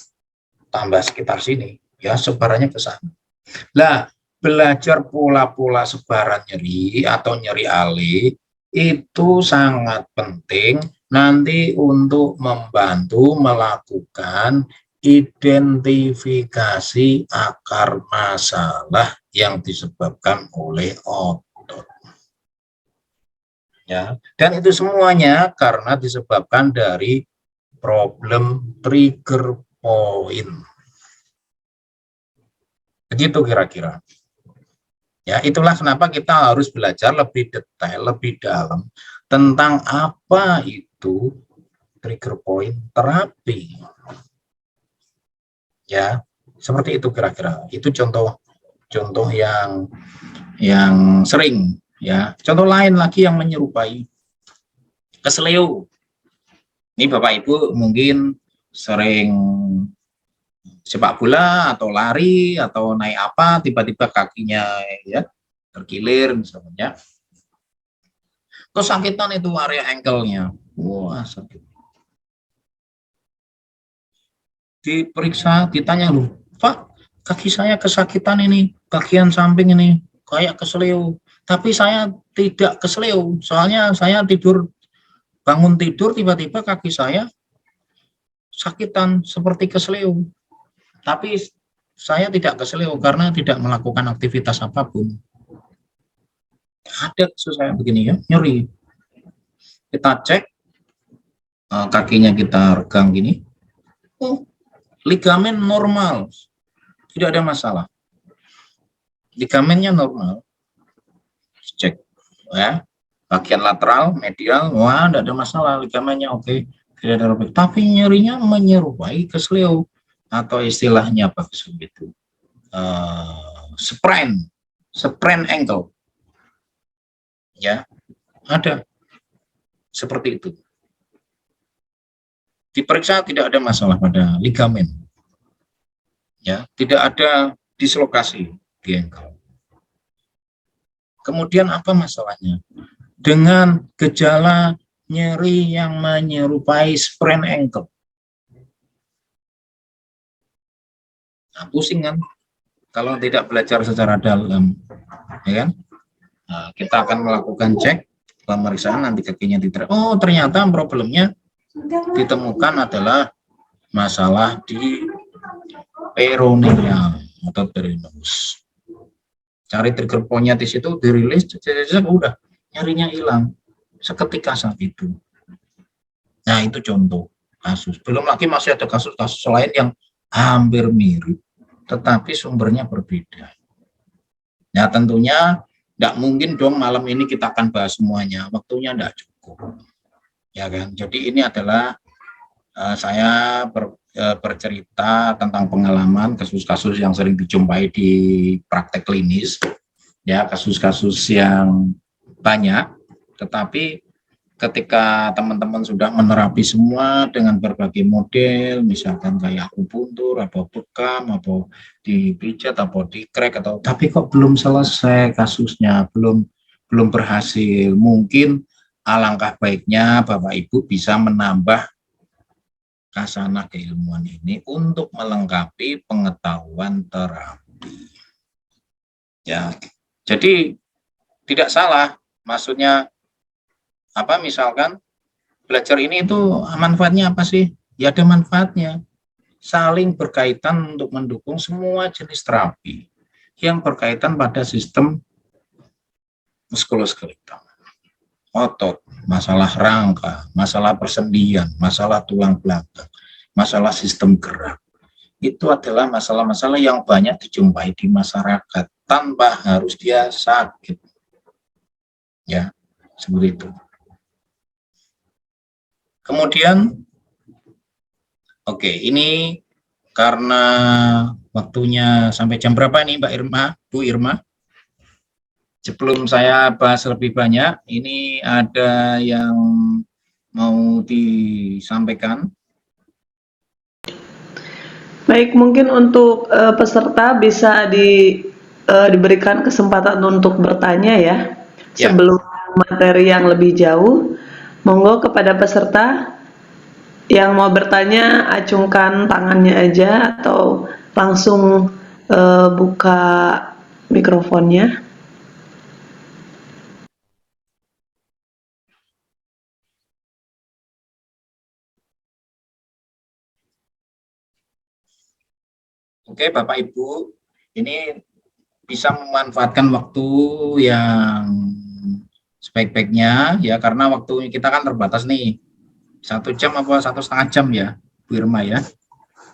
tambah sekitar sini, ya sebarannya ke sana. Nah, belajar pola-pola sebaran nyeri atau nyeri alih itu sangat penting nanti untuk membantu melakukan identifikasi akar masalah yang disebabkan oleh otot. Ya, dan itu semuanya karena disebabkan dari problem trigger point. Begitu kira-kira. Ya, itulah kenapa kita harus belajar lebih detail, lebih dalam tentang apa itu trigger point terapi. Ya, seperti itu kira-kira. Itu contoh yang sering, ya. Contoh lain lagi yang menyerupai kesleo. Ini Bapak Ibu mungkin sering sepak bola atau lari atau naik apa, tiba-tiba kakinya ya terkilir misalnya. Kesakitan itu area ankle-nya. Wah, sakit. Diperiksa, ditanya, loh, Pak, kaki saya kesakitan ini, bagian samping ini, kayak kesleo. Tapi saya tidak kesleo, soalnya saya bangun tidur, tiba-tiba kaki saya sakitan seperti kesleo. Tapi saya tidak kesleo karena tidak melakukan aktivitas apapun. Ada kasus saya begini ya, nyeri. Kita cek, kakinya kita regang gini. Oh, ligamen normal, tidak ada masalah. Ligamennya normal. Cek ya. Bagian lateral, medial, wah tidak ada masalah, ligamennya oke. Tidak ada robek. Tapi nyerinya menyerupai kesleo atau istilahnya apa itu? Sprain ankle. Ya, ada seperti itu. Diperiksa tidak ada masalah pada ligamen. Ya, tidak ada dislokasi di ankle. Kemudian apa masalahnya? Dengan gejala nyeri yang menyerupai sprain ankle. Nah, pusing kan? Kalau tidak belajar secara dalam, ya kan? Nah, kita akan melakukan cek pemeriksaan nanti kakinya diterapkan. Oh, ternyata problemnya ditemukan adalah masalah di peroneal atau perineus. Cari trigger point-nya di situ, dirilis, udah nyarinya hilang seketika saat itu. Nah, itu contoh kasus. Belum lagi masih ada kasus-kasus lain yang hampir mirip, tetapi sumbernya berbeda. Nah, tentunya tidak mungkin dong malam ini kita akan bahas semuanya, waktunya tidak cukup. Ya kan? Jadi ini adalah saya bercerita tentang pengalaman kasus-kasus yang sering dijumpai di praktek klinis, ya kasus-kasus yang banyak, tetapi ketika teman-teman sudah menerapi semua dengan berbagai model, misalkan kayak akupuntur, atau bekam, atau dipijat, atau dikrek, atau tapi kok belum selesai kasusnya, belum berhasil, mungkin alangkah baiknya Bapak Ibu bisa menambah kasanah keilmuan ini untuk melengkapi pengetahuan terapi. Ya, jadi tidak salah, maksudnya apa misalkan belajar ini itu manfaatnya apa sih? Ya ada manfaatnya, saling berkaitan untuk mendukung semua jenis terapi yang berkaitan pada sistem muskuloskeletal, otot, masalah rangka, masalah persendian, masalah tulang belakang, masalah sistem gerak. Itu adalah masalah-masalah yang banyak dijumpai di masyarakat tanpa harus dia sakit. Ya, seperti itu. Kemudian, oke, ini karena waktunya sampai jam berapa nih Mbak Irma, Bu Irma? Sebelum saya bahas lebih banyak, ini ada yang mau disampaikan. Baik, mungkin untuk peserta bisa diberikan kesempatan untuk bertanya ya. Ya. Sebelum materi yang lebih jauh, monggo kepada peserta yang mau bertanya acungkan tangannya aja atau langsung buka mikrofonnya. Oke, Bapak Ibu, ini bisa memanfaatkan waktu yang sebaik-baiknya ya, karena waktu kita kan terbatas nih. 1 jam apa 1,5 jam ya, Bu Irma ya?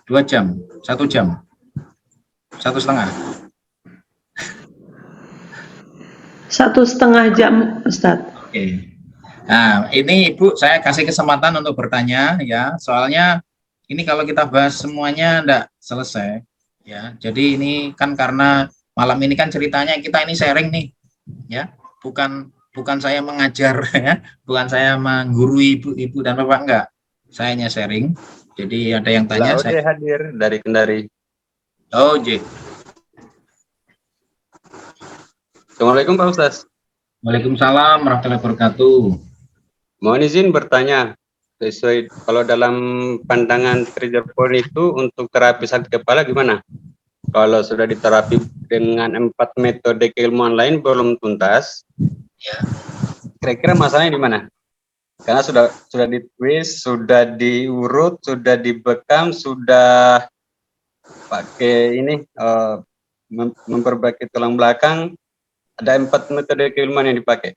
2 jam, 1 jam, 1,5. 1,5 jam, Ustadz. Oke. Nah, ini Ibu saya kasih kesempatan untuk bertanya ya, soalnya ini kalau kita bahas semuanya enggak selesai ya. Jadi ini kan karena malam ini kan ceritanya kita ini sharing nih ya, bukan saya mengajar ya, bukan saya menggurui ibu dan bapak, enggak, saya hanya sharing. Jadi ada yang tanya, saya hadir dari Kendari. Oh, J. Assalamualaikum Pak Ustaz. Waalaikumsalam warahmatullahi wabarakatuh. Mohon izin bertanya, sesuai kalau dalam pandangan Trigger Point itu untuk terapi sakit kepala gimana? Kalau sudah diterapi dengan 4 metode keilmuan lain belum tuntas, ya. Kira-kira masalahnya di mana? Karena sudah ditwist, sudah diurut, sudah dibekam, sudah pakai ini memperbaiki tulang belakang, ada 4 metode keilmuan yang dipakai.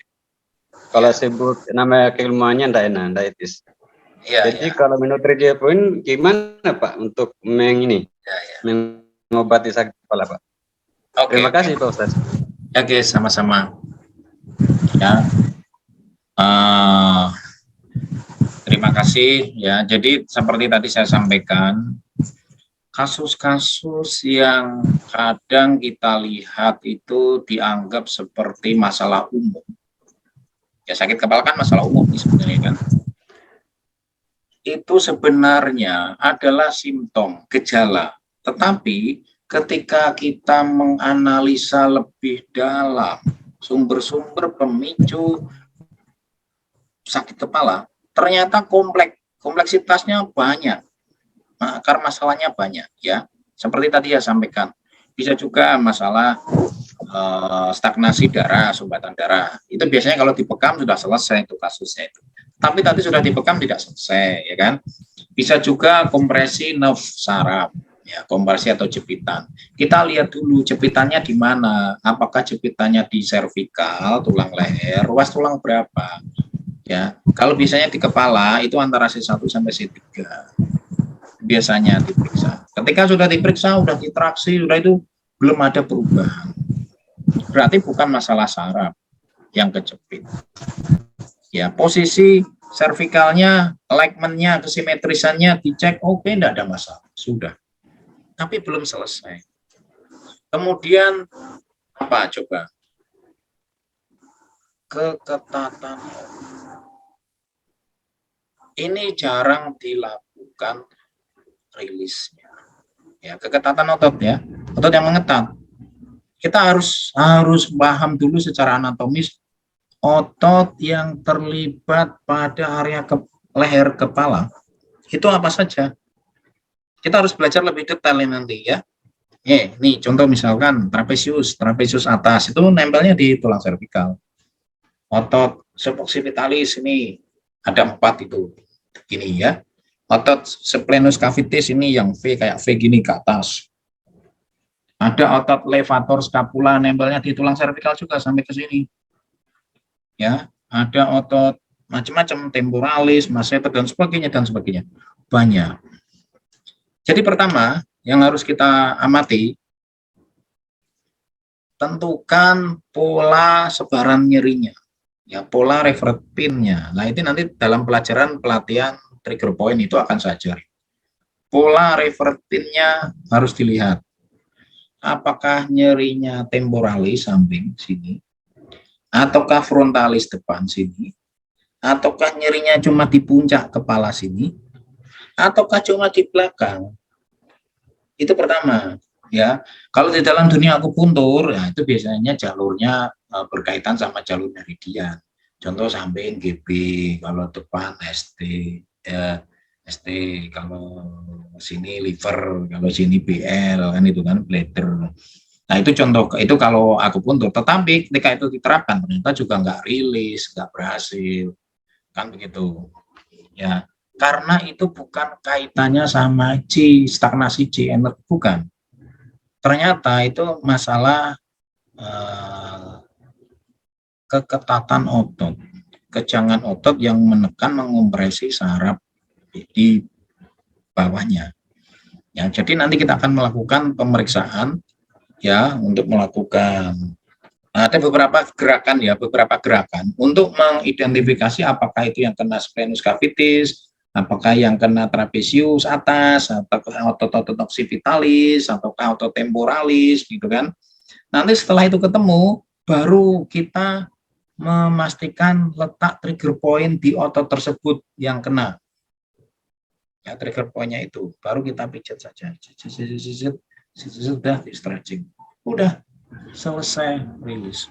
Kalau sebut nama keilmuannya enggak etis. Ya, Jadi ya. kalau menurut Trigger Point gimana Pak untuk mengobati sakit kepala Pak? Oke, Terima kasih Pak Ustaz. Oke, sama-sama. Ya. Terima kasih ya. Jadi seperti tadi saya sampaikan, kasus-kasus yang kadang kita lihat itu dianggap seperti masalah umum. Ya, sakit kepala kan masalah umum sebenarnya kan. Itu sebenarnya adalah simptom, gejala. Tetapi ketika kita menganalisa lebih dalam sumber-sumber pemicu sakit kepala, ternyata kompleksitasnya banyak, akar masalahnya banyak ya. Seperti tadi saya sampaikan, bisa juga masalah stagnasi darah, sumbatan darah. Itu biasanya kalau dibekam sudah selesai itu kasusnya itu. Tapi tadi sudah dibekam tidak selesai, ya kan? Bisa juga kompresi nerve saraf, ya, kompresi atau jepitan. Kita lihat dulu jepitannya di mana. Apakah jepitannya di servikal, tulang leher, ruas tulang berapa? Ya, kalau biasanya di kepala itu antara C1 sampai C3. Biasanya diperiksa. Ketika sudah diperiksa, sudah ditraksi, sudah itu belum ada perubahan. Berarti bukan masalah saraf yang kejepit. Ya, posisi servikalnya, alignment-nya, kesimetrisannya dicek, oke, tidak ada masalah, sudah. Tapi belum selesai. Kemudian apa coba? Keketatan. Ini jarang dilakukan rilisnya. Ya, keketatan otot ya, otot yang mengetat. Kita harus paham dulu secara anatomis otot yang terlibat pada area leher kepala itu apa saja. Kita harus belajar lebih detail nanti ya. Nih contoh misalkan trapesius atas itu nempelnya di tulang servikal. Otot suboccipitalis ini ada 4 itu, gini ya. Otot splenus cavitis ini yang V kayak V gini ke atas. Ada otot levator scapula nempelnya di tulang servikal juga sampai ke sini. Ya, ada otot macam-macam, temporalis, masseter dan sebagainya. Banyak. Jadi pertama yang harus kita amati, tentukan pola sebaran nyerinya. Ya, pola referred pin-nya. Nah, itu nanti dalam pelajaran pelatihan trigger point itu akan saya ajari. Pola referred pin-nya harus dilihat. Apakah nyerinya temporalis samping sini, ataukah frontalis depan sini, ataukah nyerinya cuma di puncak kepala sini, ataukah cuma di belakang. Itu pertama, ya. Kalau di dalam dunia akupuntur, ya itu biasanya jalurnya berkaitan sama jalur meridian. Contoh samping GB, kalau depan ST, ya, ST, kalau sini liver, kalau sini BL, kan itu kan bladder. Nah itu contoh, itu kalau akupuntur. Tetapi ketika itu diterapkan, ternyata juga nggak rilis, nggak berhasil, kan begitu. Ya, karena itu bukan kaitannya sama C, stagnasi C, energi, bukan. Ternyata itu masalah keketatan otot, kejangan otot yang menekan, mengompresi saraf di bawahnya. Ya, jadi nanti kita akan melakukan pemeriksaan ya untuk melakukan ada beberapa gerakan untuk mengidentifikasi apakah itu yang kena splenius capitis, apakah yang kena trapezius atas, atau otot occipitalis, ataukah otot temporalis, gitu kan. Nanti setelah itu ketemu, baru kita memastikan letak trigger point di otot tersebut yang kena. Ya, trigger point-nya itu, baru kita pijat saja. Sudah di stretching. Udah selesai rilis.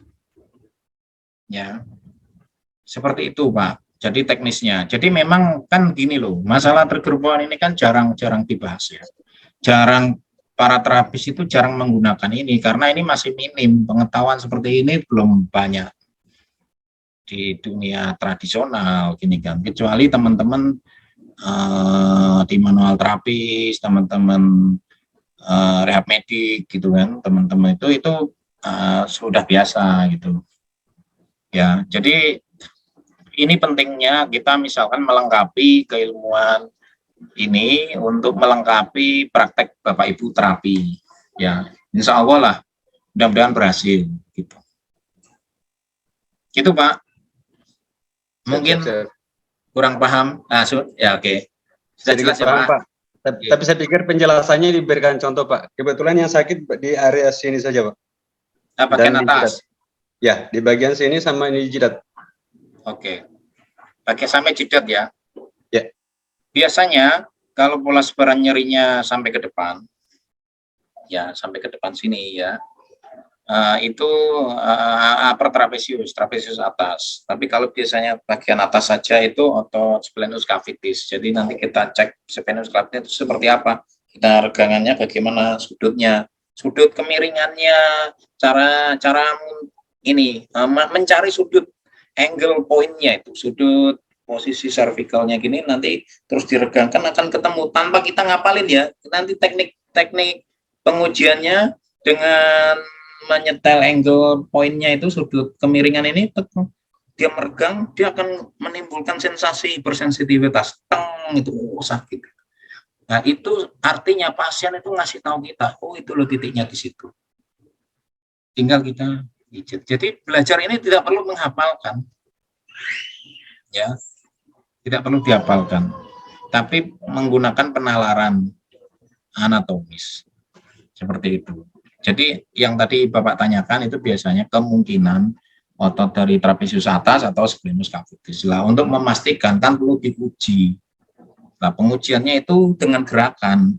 Ya. Seperti itu, Pak. Jadi teknisnya. Jadi memang kan gini loh, masalah trigger point ini kan jarang-jarang dibahas ya. Jarang, para terapis itu jarang menggunakan ini karena ini masih minim, pengetahuan seperti ini belum banyak di dunia tradisional gini kan. Kecuali teman-teman di manual terapis, teman-teman rehab medik gitu kan, teman-teman itu sudah biasa gitu. Ya, jadi ini pentingnya kita misalkan melengkapi keilmuan ini untuk melengkapi praktek Bapak Ibu terapi. Ya, insya Allah lah, mudah-mudahan berhasil gitu. Gitu Pak. Mungkin kurang paham. Nah, ya oke. Sudah jelas ya Pak. Tapi saya pikir penjelasannya diberikan contoh Pak. Kebetulan yang sakit di area sini saja Pak. Bagian atas. Ya, di bagian sini sama ini jidat. Oke. Pakai sampai jidat ya. Ya. Biasanya kalau pola sebaran nyerinya sampai ke depan, ya sampai ke depan sini ya, itu upper trapezius atas. Tapi kalau biasanya bagian atas saja itu otot splenius capitis. Jadi nanti kita cek splenius capitis itu seperti apa. Kita regangannya bagaimana, sudutnya, sudut kemiringannya, cara ini mencari sudut angle point-nya itu, sudut posisi cervicalnya gini, nanti terus diregangkan akan ketemu tanpa kita ngapalin ya. Nanti teknik pengujiannya dengan menyetel angle point-nya itu, sudut kemiringan ini, dia meregang, dia akan menimbulkan sensasi bersensitivitas, teng itu sakit. Nah itu artinya pasien itu ngasih tahu kita, oh itu loh titiknya di situ. Tinggal kita pijat. Jadi belajar ini tidak perlu menghafalkan, ya, tidak perlu dihafalkan, tapi menggunakan penalaran anatomis seperti itu. Jadi yang tadi Bapak tanyakan itu biasanya kemungkinan otot dari trapezius atas atau splenius capitis. Lah untuk memastikan kan perlu diuji. Nah pengujiannya itu dengan gerakan.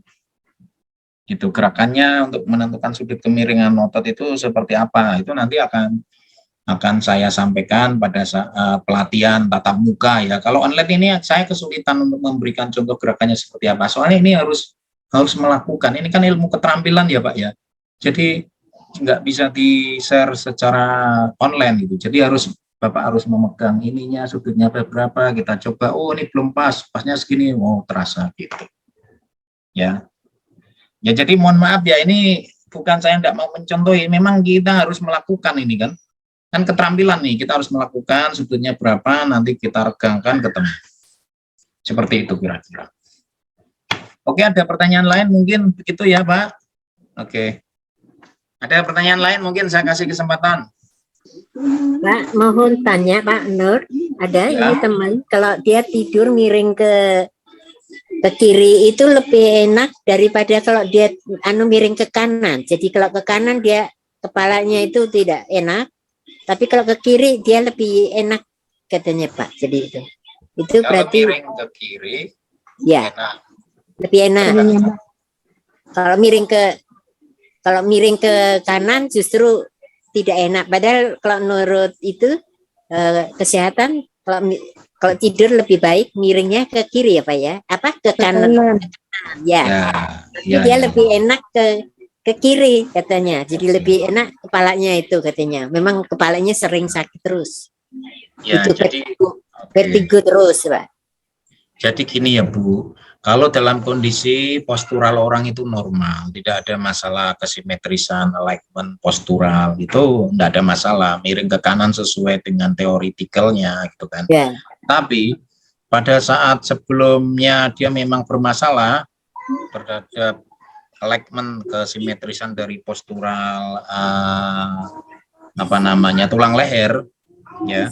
Gitu, gerakannya untuk menentukan sudut kemiringan otot itu seperti apa. Itu nanti akan saya sampaikan pada saat pelatihan tatap muka ya. Kalau online ini saya kesulitan untuk memberikan contoh gerakannya seperti apa. Soalnya ini harus melakukan. Ini kan ilmu keterampilan ya Pak ya. Jadi nggak bisa di-share secara online gitu. Jadi Bapak harus memegang ininya, sudutnya berapa, kita coba, oh ini belum pas, pasnya segini, oh terasa gitu. Ya. Ya jadi mohon maaf ya, ini bukan saya tidak mau mencontohi, memang kita harus melakukan ini kan. Kan keterampilan nih, kita harus melakukan, sudutnya berapa, nanti kita regangkan ketemu. Seperti itu kira-kira. Oke, ada pertanyaan lain mungkin begitu ya Pak? Oke. Ada pertanyaan lain mungkin saya kasih kesempatan. Pak, mohon tanya Pak Nur, ada Ya. ini teman, kalau dia tidur miring ke kiri itu lebih enak daripada kalau dia miring ke kanan. Jadi kalau ke kanan dia kepalanya itu tidak enak, tapi kalau ke kiri dia lebih enak katanya Pak. Jadi itu Kalau berarti miring ke kiri, ya enak. lebih enak. Kalau miring ke kanan justru tidak enak. Padahal kalau menurut itu kesehatan, kalau tidur lebih baik miringnya ke kiri ya Pak ya? Apa ke kanan? Ya. Ya, Dia ya. lebih enak ke kiri katanya. Jadi lebih enak kepalanya itu katanya. Memang kepalanya sering sakit terus. Ya, Itu jadi vertigo terus Pak. Jadi gini ya Bu, kalau dalam kondisi postural orang itu normal, tidak ada masalah kesimetrisan, alignment postural, itu tidak ada masalah, miring ke kanan sesuai dengan teoretikalnya gitu kan. Ya. Tapi pada saat sebelumnya dia memang bermasalah terhadap alignment kesimetrisan dari postural tulang leher, ya,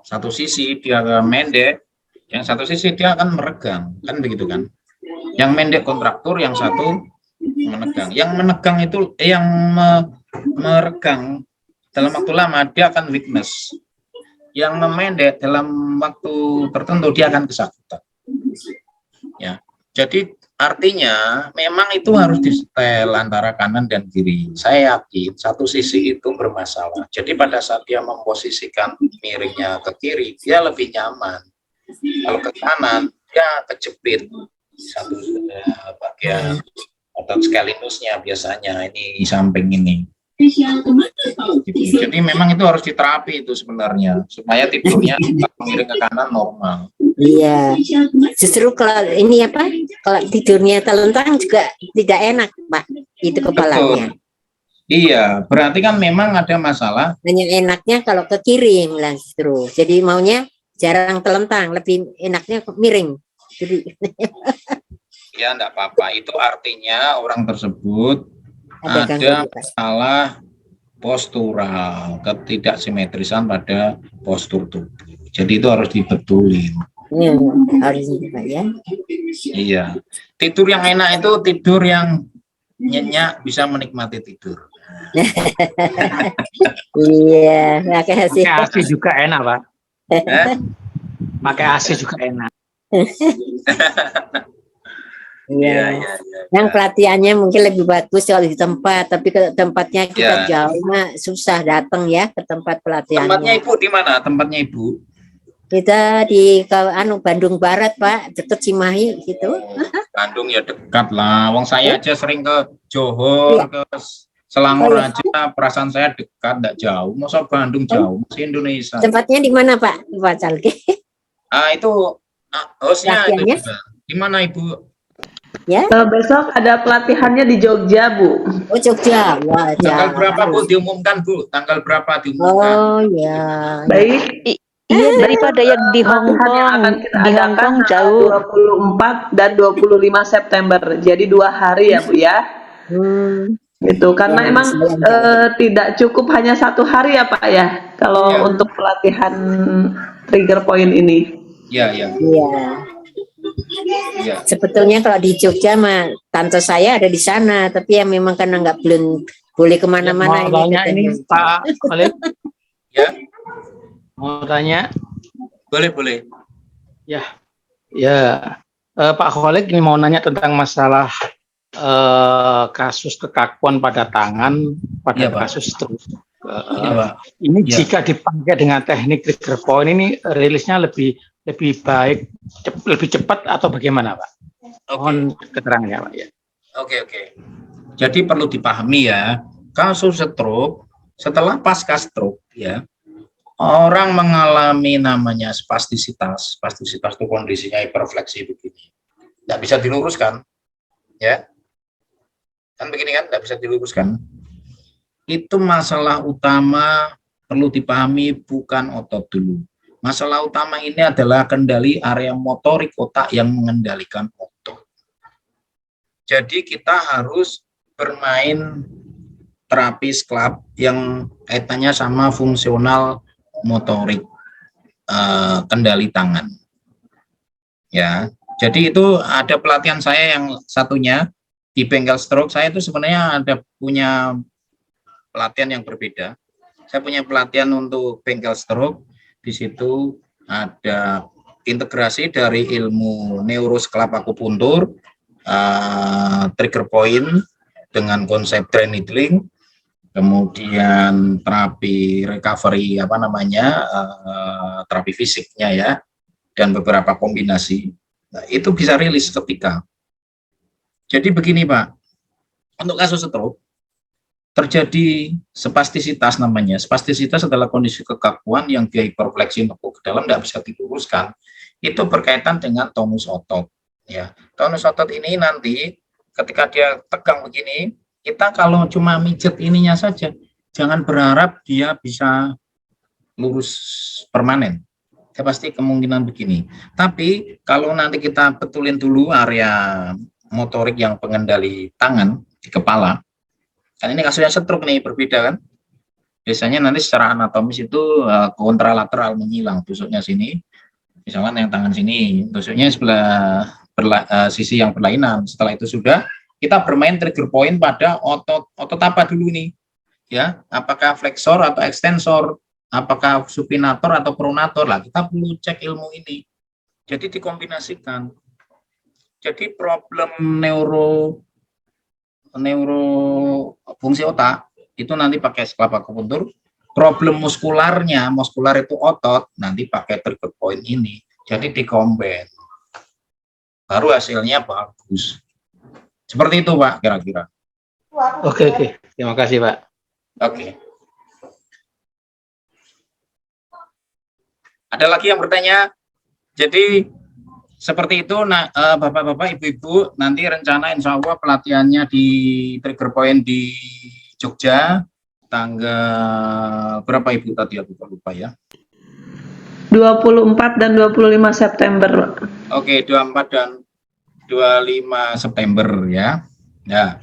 satu sisi dia mendek, yang satu sisi dia akan meregang, kan begitu kan? Yang mendek kontraktur, yang satu menegang. Yang menegang itu, meregang dalam waktu lama dia akan weakness. Yang memendek dalam waktu tertentu dia akan kesakitan. Ya, jadi artinya memang itu harus disetel antara kanan dan kiri. Saya yakin satu sisi itu bermasalah. Jadi pada saat dia memposisikan miringnya ke kiri, dia lebih nyaman. Kalau ke kanan dia kejepit satu bagian otot scalenusnya biasanya ini samping ini. Jadi memang itu harus diterapi itu sebenarnya supaya tidurnya miring ke kanan normal. Iya. Justru kalau ini apa? Kalau tidurnya telentang juga tidak enak Pak. Itu kepalanya. Betul. Iya, berarti kan memang ada masalah. Hanya enaknya kalau ke kiri malah justru. Jadi maunya jarang telentang, lebih enaknya miring. Jadi Ya, enggak apa-apa. Itu artinya orang tersebut ada gangguan, masalah postural, ketidaksimetrisan pada postur tubuh. Jadi itu harus dibetulin. Ya, harus Pak ya. Iya. Tidur yang enak itu tidur yang nyenyak, bisa menikmati tidur. Iya, makasih. Pakai AC juga enak, Pak. Pakai AC juga enak. Iya. Yang pelatihannya mungkin lebih bagus kalau di tempat, tapi ke tempatnya kita jauh mah susah datang ya ke tempat pelatihannya. Tempatnya Ibu di mana? Tempatnya Ibu? Kita di Bandung Barat Pak, dekat Cimahi gitu. Bandung ya dekat lah. Wong saya aja sering ke Johor, ke Selangor aja, perasaan saya dekat, tidak jauh. Masa Bandung jauh, masih Indonesia. Tempatnya di mana Pak? Pak Calke? Itu hostnya itu di mana Ibu? Ya. Besok ada pelatihannya di Jogja, Bu. Oh, Jogja. Wah, tanggal berapa Bu diumumkan, Bu? Tanggal berapa diumumkan? Oh, ya. Baik. Iya, daripada yang di Hong Kong. Di Hong Kong jauh. 24 dan 25 September. Jadi 2 hari ya, Bu ya. Gitu. Karena emang tidak cukup hanya 1 hari ya, Pak ya. Kalau untuk pelatihan trigger point ini. Iya. Ya. Sebetulnya kalau di Jogja mah tante saya ada di sana, tapi ya memang karena belum boleh kemana-mana. Ini Pak Khalid. Ya. Mau tanya? Boleh. Ya. Pak Khalid ini mau nanya tentang masalah kasus kekakuan pada tangan pada kasus stroke. Ini jika dipakai dengan teknik trigger point ini rilisnya lebih baik, lebih cepat atau bagaimana, Pak? Mohon keterangannya, Pak ya. Oke. Jadi perlu dipahami ya, kasus stroke setelah pasca stroke ya, orang mengalami namanya spastisitas. Spastisitas itu kondisinya hiperfleksi begini. Tidak bisa diluruskan. Ya. Kan begini kan, tidak bisa diluruskan. Itu masalah utama perlu dipahami bukan otot dulu. Masalah utama ini adalah kendali area motorik otak yang mengendalikan otot. Jadi kita harus bermain terapi SCLAP yang kaitannya sama fungsional motorik kendali tangan. Ya, jadi itu ada pelatihan saya yang satunya di bengkel stroke. Saya itu sebenarnya punya pelatihan yang berbeda. Saya punya pelatihan untuk bengkel stroke. Di situ ada integrasi dari ilmu neurosclap akupuntur trigger point dengan konsep brain needling, kemudian terapi recovery terapi fisiknya ya, dan beberapa kombinasi. Nah, itu bisa rilis ketika. Jadi begini Pak, untuk kasus stroke terjadi spastisitas namanya. Spastisitas adalah kondisi kekakuan yang dia hiperfleksi nekuk ke dalam, tidak bisa diluruskan. Itu berkaitan dengan tonus otot. Ya, tonus otot ini nanti ketika dia tegang begini, kita kalau cuma mijet ininya saja, jangan berharap dia bisa lurus permanen. Ya pasti kemungkinan begini. Tapi kalau nanti kita betulin dulu area motorik yang pengendali tangan di kepala, kan ini kasusnya stroke nih, berbeda kan? Biasanya nanti secara anatomis itu kontralateral menghilang, tusuknya sini, misalkan yang tangan sini, tusuknya sebelah sisi yang berlainan. Setelah itu sudah kita bermain trigger point pada otot apa dulu nih? Ya, apakah flexor atau extensor? Apakah supinator atau pronator lah, kita perlu cek ilmu ini. Jadi dikombinasikan. Jadi problem neuro fungsi otak itu nanti pakai sklapa akupuntur. Problem muskular itu otot, nanti pakai trigger point ini. Jadi dikombin. Baru hasilnya bagus. Seperti itu Pak, kira-kira. Oke. Terima kasih Pak. Oke. Ada lagi yang bertanya? Jadi seperti itu, Bapak-Bapak, Ibu-Ibu, nanti rencana insya Allah pelatihannya di trigger point di Jogja, tanggal berapa Ibu tadi, aku lupa ya. 24 dan 25 September. Oke, 24 dan 25 September ya. Ya.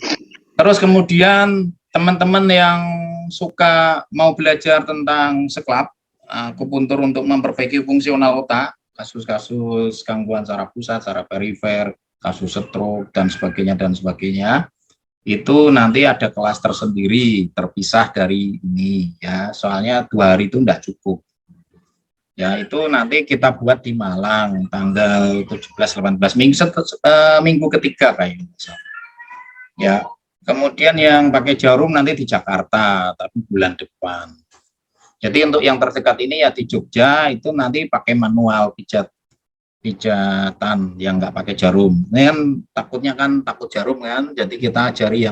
Terus kemudian teman-teman yang suka mau belajar tentang seklap, akupuntur untuk memperbaiki fungsional otak, kasus-kasus gangguan saraf pusat, saraf perifer, kasus stroke dan sebagainya, itu nanti ada kelas tersendiri terpisah dari ini ya, soalnya 2 hari itu tidak cukup ya. Itu nanti kita buat di Malang tanggal 17-18 minggu ketiga kayaknya ya. Kemudian yang pakai jarum nanti di Jakarta tapi bulan depan. Jadi untuk yang terdekat ini ya di Jogja, itu nanti pakai manual pijatan yang nggak pakai jarum. Ini kan takutnya takut jarum kan, jadi kita ajari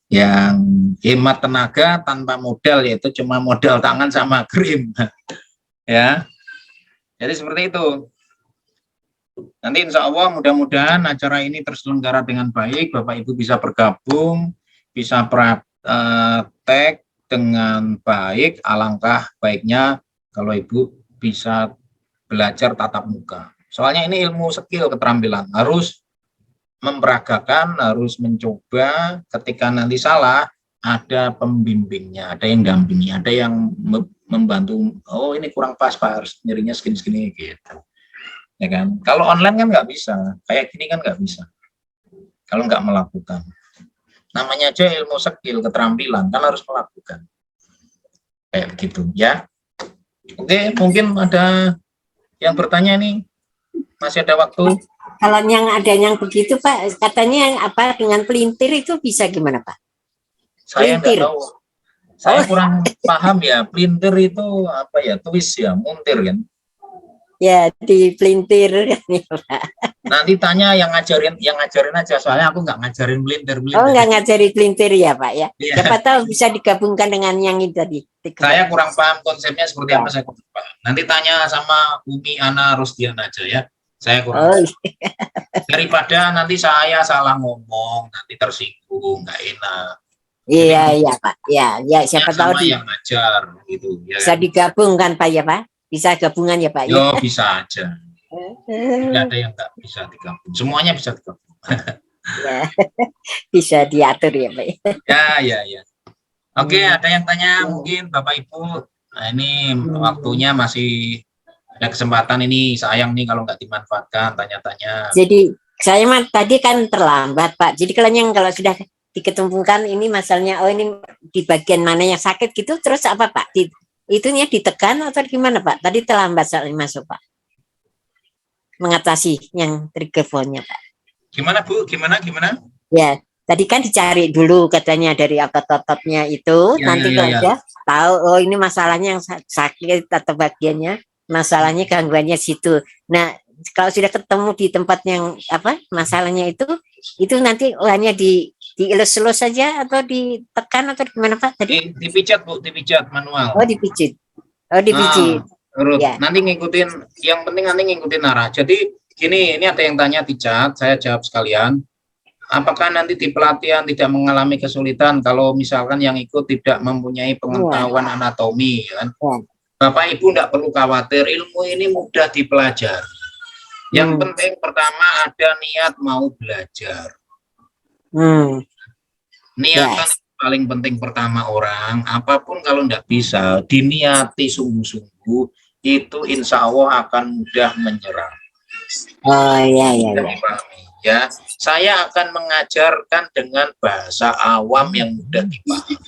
yang hemat tenaga tanpa modal, yaitu cuma modal tangan sama krim. Ya, jadi seperti itu. Nanti insya Allah mudah-mudahan acara ini terselenggara dengan baik, Bapak Ibu bisa bergabung, bisa praktek dengan baik. Alangkah baiknya kalau Ibu bisa belajar tatap muka. Soalnya ini ilmu skill, keterampilan, harus memperagakan, harus mencoba. Ketika nanti salah, ada pembimbingnya, ada yang dampingi, ada yang membantu. Oh ini kurang pas Pak, harus nyerinya segini-segini gitu. Ya kan? Kalau online kan nggak bisa, kayak gini kan nggak bisa. Kalau nggak melakukan. Namanya aja ilmu skill, keterampilan, kan harus melakukan. Kayak begitu, ya. Oke, mungkin ada yang bertanya nih. Masih ada waktu. Kalau yang ada yang begitu Pak, katanya yang apa dengan pelintir itu bisa gimana Pak? Saya nggak tahu. Saya kurang paham ya. Pelintir itu apa ya? Twist ya, muntir kan? Ya, di pelintir kan ya Pak. Nanti tanya yang ngajarin aja, soalnya aku nggak ngajarin pelintir. Oh, nggak ngajarin pelintir ya Pak ya. Ya. Siapa tahu bisa digabungkan dengan yang itu tadi. Saya kurang paham konsepnya seperti apa, saya kurang paham. Nanti tanya sama Umi Ana Rusdian aja ya. Saya kurang daripada nanti saya salah ngomong, nanti tersinggung, nggak enak. Iya Pak. Ya siapa tahu yang ngajar gitu. Ya, bisa digabungkan Pak ya Pak. Bisa gabungan ya Pak? Yo, bisa aja. Tidak ada yang nggak bisa digabung. Semuanya bisa digabung. Ya, bisa diatur ya Pak. Ya. Oke, ada yang tanya mungkin Bapak Ibu. Nah ini waktunya masih ada kesempatan ini. Sayang nih kalau nggak dimanfaatkan tanya-tanya. Jadi saya mah tadi kan terlambat Pak. Jadi kalau sudah diketemukan ini masalahnya, oh ini di bagian mana yang sakit gitu, terus apa Pak? Itunya ditekan atau gimana Pak? Tadi terlambat soalnya masuk Pak. Mengatasi yang trigger point-nya Pak. Gimana Bu? Gimana? Ya, tadi kan dicari dulu katanya dari otot-ototnya itu, Ya, nanti ya, kalau ya, ya. udah tahu, oh ini masalahnya yang sakit atau bagiannya, masalahnya gangguannya situ. Nah, kalau sudah ketemu di tempat yang apa masalahnya itu nanti hanya dielus-elus saja atau ditekan atau gimana Pak tadi? Dipijat Bu, dipijat manual. Oh dipijit, oh dipijit. Urut. Ya. Nanti ngikutin, yang penting nanti ngikutin arah. Jadi gini, ini ada yang tanya di chat, saya jawab sekalian. Apakah nanti di pelatihan tidak mengalami kesulitan kalau misalkan yang ikut tidak mempunyai pengetahuan anatomi, kan? Bapak Ibu tidak perlu khawatir, ilmu ini mudah dipelajari. Yang penting pertama ada niat mau belajar. Niatan paling penting pertama orang, apapun kalau tidak bisa diniati sungguh-sungguh, itu insya Allah akan mudah menyerah. Oh iya. Ya, saya akan mengajarkan dengan bahasa awam yang mudah dipahami.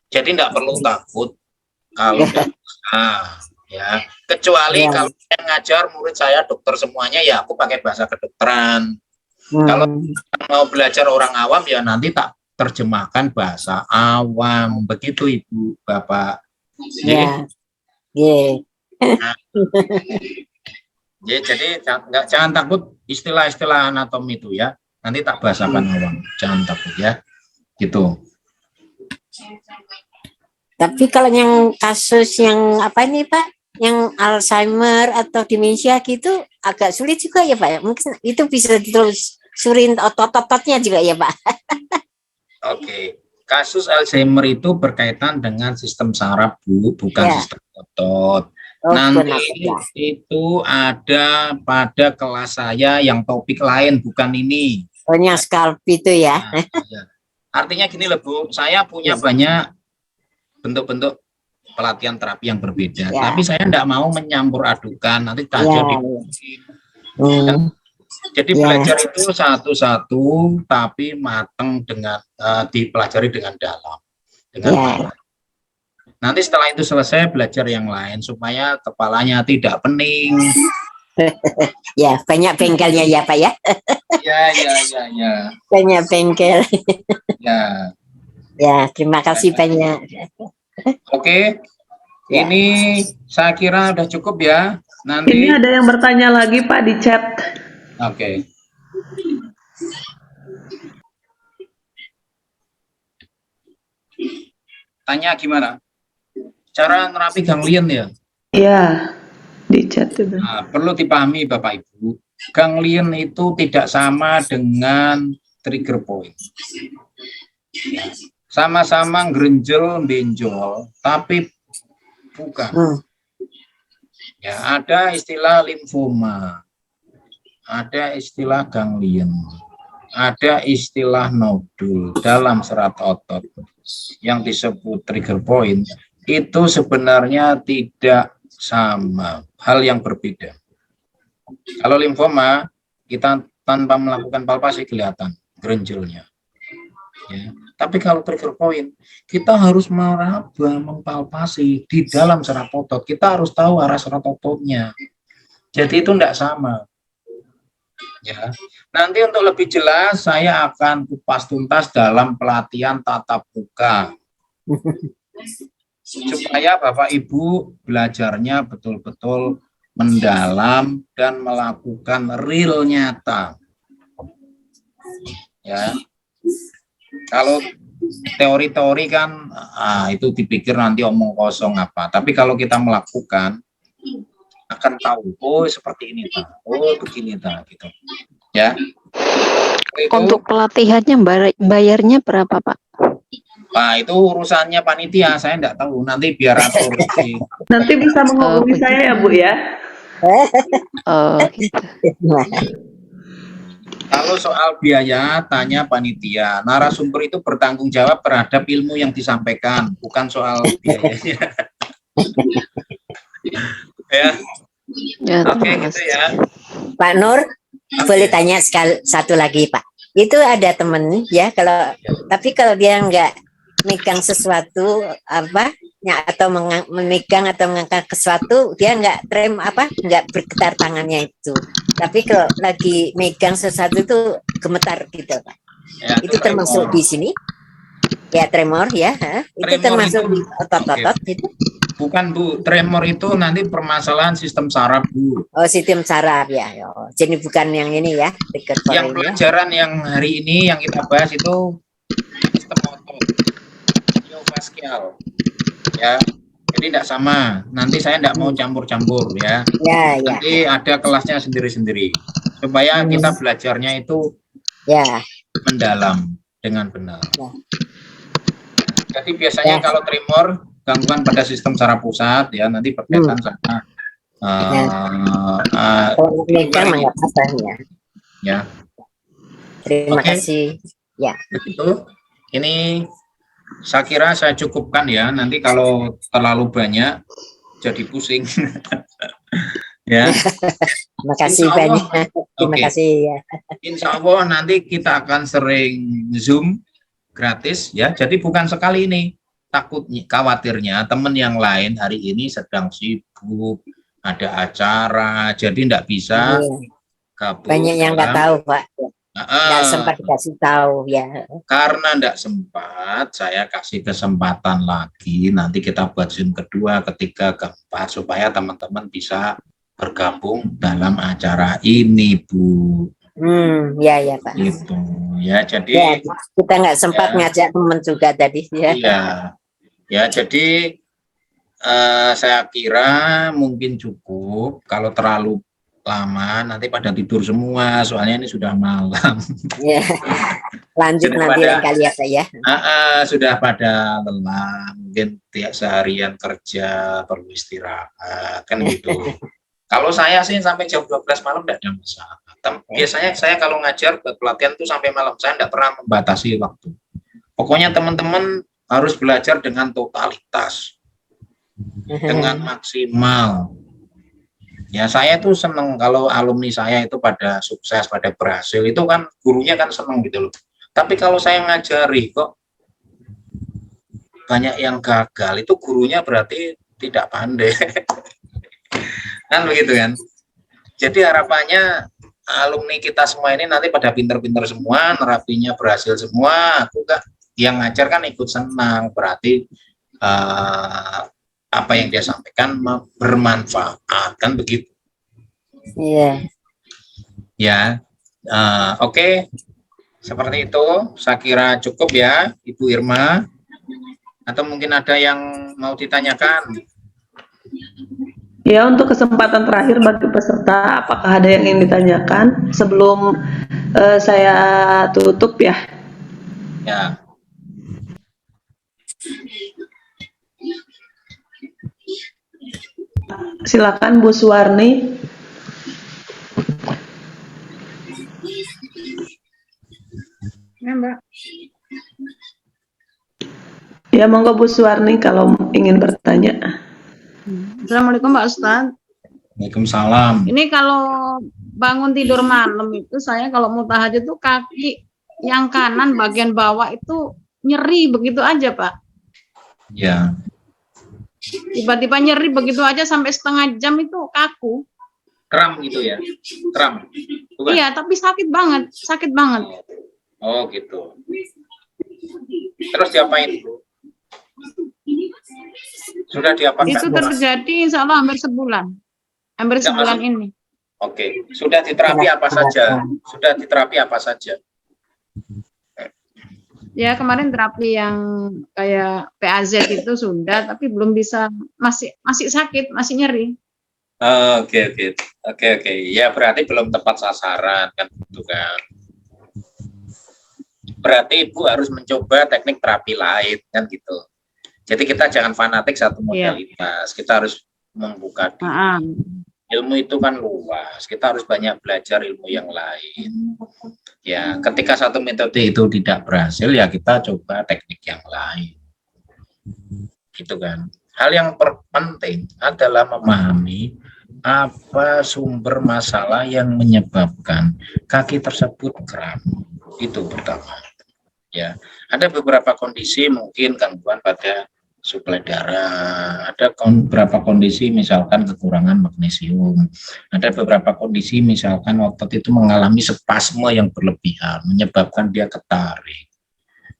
Jadi tidak perlu takut kalau ya. Kecuali kalau saya ngajar murid saya dokter semuanya, ya aku pakai bahasa kedokteran. Kalau mau belajar orang awam, ya nanti tak terjemahkan bahasa awam. Begitu Ibu, Bapak. Ya. Ya, jadi jangan takut istilah-istilah anatomi itu ya. Nanti tak bahasakan awam. Jangan takut ya. Gitu. Tapi kalau yang kasus yang apa nih Pak? Yang Alzheimer atau demensia gitu agak sulit juga ya Pak. Mungkin itu bisa ditelusurin otot-ototnya juga ya Pak. Oke. Kasus Alzheimer itu berkaitan dengan sistem saraf Bu, bukan sistem otot. Nanti itu ada pada kelas saya yang topik lain, bukan ini. Yang scalp itu ya. Artinya gini loh Bu, saya punya banyak bentuk-bentuk pelatihan terapi yang berbeda, tapi saya tidak mau menyampur adukan, nanti tajam Jadi belajar itu satu-satu, tapi matang dengan dipelajari dengan dalam. Nanti setelah itu selesai belajar yang lain supaya kepalanya tidak pening. Ya, banyak bengkelnya ya Pak ya. Ya. Banyak bengkel. Ya. Ya, terima kasih banyak. Oke. Ini saya kira udah cukup ya. Nanti ini ada yang bertanya lagi Pak di chat. Oke. Tanya gimana? Cara nerapi ganglion ya? Iya, di chat itu. Nah, perlu dipahami Bapak Ibu, ganglion itu tidak sama dengan trigger point. Sama-sama ngrenjel, benjol, tapi bukan. Ya, ada istilah limfoma, ada istilah ganglion, ada istilah nodul dalam serat otot yang disebut trigger point. Itu sebenarnya tidak sama, hal yang berbeda. Kalau limfoma, kita tanpa melakukan palpasi kelihatan grenjelnya. Ya. Tapi kalau trigger point, kita harus meraba, mempalpasi di dalam serat otot. Kita harus tahu arah serat ototnya. Jadi itu tidak sama. Ya. Nanti untuk lebih jelas, saya akan kupas tuntas dalam pelatihan tatap muka. Supaya Bapak Ibu belajarnya betul-betul mendalam dan melakukan real nyata. Ya. Kalau teori-teori kan itu dipikir nanti omong kosong apa. Tapi kalau kita melakukan akan tahu, oh seperti ini Pak, oh begini Pak, gitu. Ya. Itu, untuk pelatihannya bayarnya berapa Pak? Nah, itu urusannya panitia, saya enggak tahu. Nanti biar atur. Nanti bisa menghubungi saya ya Bu ya. Gitu. Kalau soal biaya, tanya panitia. Narasumber itu bertanggung jawab terhadap ilmu yang disampaikan, bukan soal biayanya. Ya. Oke, gitu ya. Pak Nur, boleh tanya satu lagi Pak. Itu ada temen ya, tapi kalau dia nggak megang sesuatu atau memegang atau mengangkat sesuatu, dia nggak bergetar tangannya itu. Tapi kalau lagi megang sesuatu itu gemetar gitu Pak. Ya, Itu termasuk tremor. di sini? Ya tremor ya, itu Tremor termasuk itu- di otot-otot gitu. Bukan Bu, tremor itu nanti permasalahan sistem saraf Bu. Oh sistem saraf ya. Oh, jadi bukan yang ini ya, trigger Yang point ya. pelajaran yang hari ini yang kita bahas itu sistem otot, miofascial, ya. Jadi tidak sama. Nanti saya tidak mau campur-campur ya. Ya ya Nanti ada kelasnya sendiri-sendiri supaya kita belajarnya itu ya. mendalam dengan benar. Ya. Jadi biasanya Ya. kalau tremor gangguan pada sistem saraf pusat ya nanti berkaitan sama Kalau megang nggak apa ya. ya. Terima Oke. kasih. Ya. Begitu. Ini saya kira saya cukupkan ya. Nanti kalau terlalu banyak jadi pusing. Ya. Terima kasih Insya Allah. banyak. Terima Oke. kasih ya. Insya Allah nanti kita akan sering Zoom gratis ya. Jadi bukan sekali ini. Takutnya, khawatirnya teman yang lain hari ini sedang sibuk, ada acara, jadi tidak bisa Iya. gabung. Banyak yang nggak tahu Pak. Nggak Ah, sempat dikasih tahu ya. karena tidak sempat, saya kasih kesempatan lagi. Nanti kita buat Zoom kedua, ketiga, keempat, supaya teman-teman bisa bergabung dalam acara ini, Bu. Ya ya Pak. Gitu ya. Jadi Ya, kita nggak sempat Ya. ngajak teman juga tadi ya. iya, ya. Jadi saya kira mungkin cukup. Kalau terlalu lama nanti pada tidur semua. Soalnya ini sudah malam. Ya. Lanjut Sudah nanti pada- lain kali ya Pak ya. Sudah pada lelah, mungkin tiap seharian kerja perlu istirahat kan gitu. Kalau saya sih sampai jam 12 malam tidak ada masalah. Biasanya saya kalau ngajar ke pelatihan itu sampai malam, saya tidak pernah membatasi waktu. Pokoknya teman-teman harus belajar dengan totalitas, dengan maksimal. Ya saya tuh seneng kalau alumni saya itu pada sukses, pada berhasil, itu kan gurunya kan seneng gitu loh. Tapi kalau saya ngajari kok banyak yang gagal, itu gurunya berarti tidak pandai. Kan begitu kan. Jadi harapannya alumni kita semua ini nanti pada pinter-pinter semua, nerapinya berhasil semua. Aku gak, yang ngajar kan ikut senang, berarti apa yang dia sampaikan bermanfaat, kan begitu. Iya. Ya, oke. Seperti itu, saya kira cukup ya, Ibu Irma. Atau mungkin ada yang mau ditanyakan? Ya, untuk kesempatan terakhir bagi peserta, apakah ada yang ingin ditanyakan sebelum saya tutup ya? Ya. Silakan Bu Suwarni. Ya, Mbak. Ya, monggo Bu Suwarni kalau ingin bertanya. Assalamualaikum Pak Ustadz. Waalaikumsalam. Ini kalau bangun tidur malam itu saya kalau mau tahajud tuh kaki yang kanan bagian bawah itu nyeri begitu aja Pak. Ya. Tiba-tiba nyeri begitu aja sampai setengah jam itu kaku. Kram gitu ya? Kram? Bukan? Iya, tapi sakit banget, sakit banget. Oh gitu. Terus diapain? Sudah diapakan? Itu terjadi insya Allah hampir sebulan. Hampir Tidak sebulan masuk. ini. Oke. Sudah diterapi apa saja? Sudah diterapi apa saja? Ya kemarin terapi yang kayak PAZ itu sudah, tapi belum bisa, masih sakit, masih nyeri. Oke. Ya berarti belum tepat sasaran kan gitu kan. Berarti Ibu harus mencoba teknik terapi lain kan gitu. Jadi kita jangan fanatik satu modalitas. Kita harus membuka diri. Ilmu itu kan luas. Kita harus banyak belajar ilmu yang lain. Ya, ketika satu metode itu tidak berhasil, ya kita coba teknik yang lain. Gitu kan. Hal yang penting adalah memahami apa sumber masalah yang menyebabkan kaki tersebut kram. Itu pertama. Ya, ada beberapa kondisi mungkin gangguan pada suplai darah, ada beberapa kondisi misalkan kekurangan magnesium, ada beberapa kondisi misalkan otot itu mengalami spasme yang berlebihan, menyebabkan dia ketarik.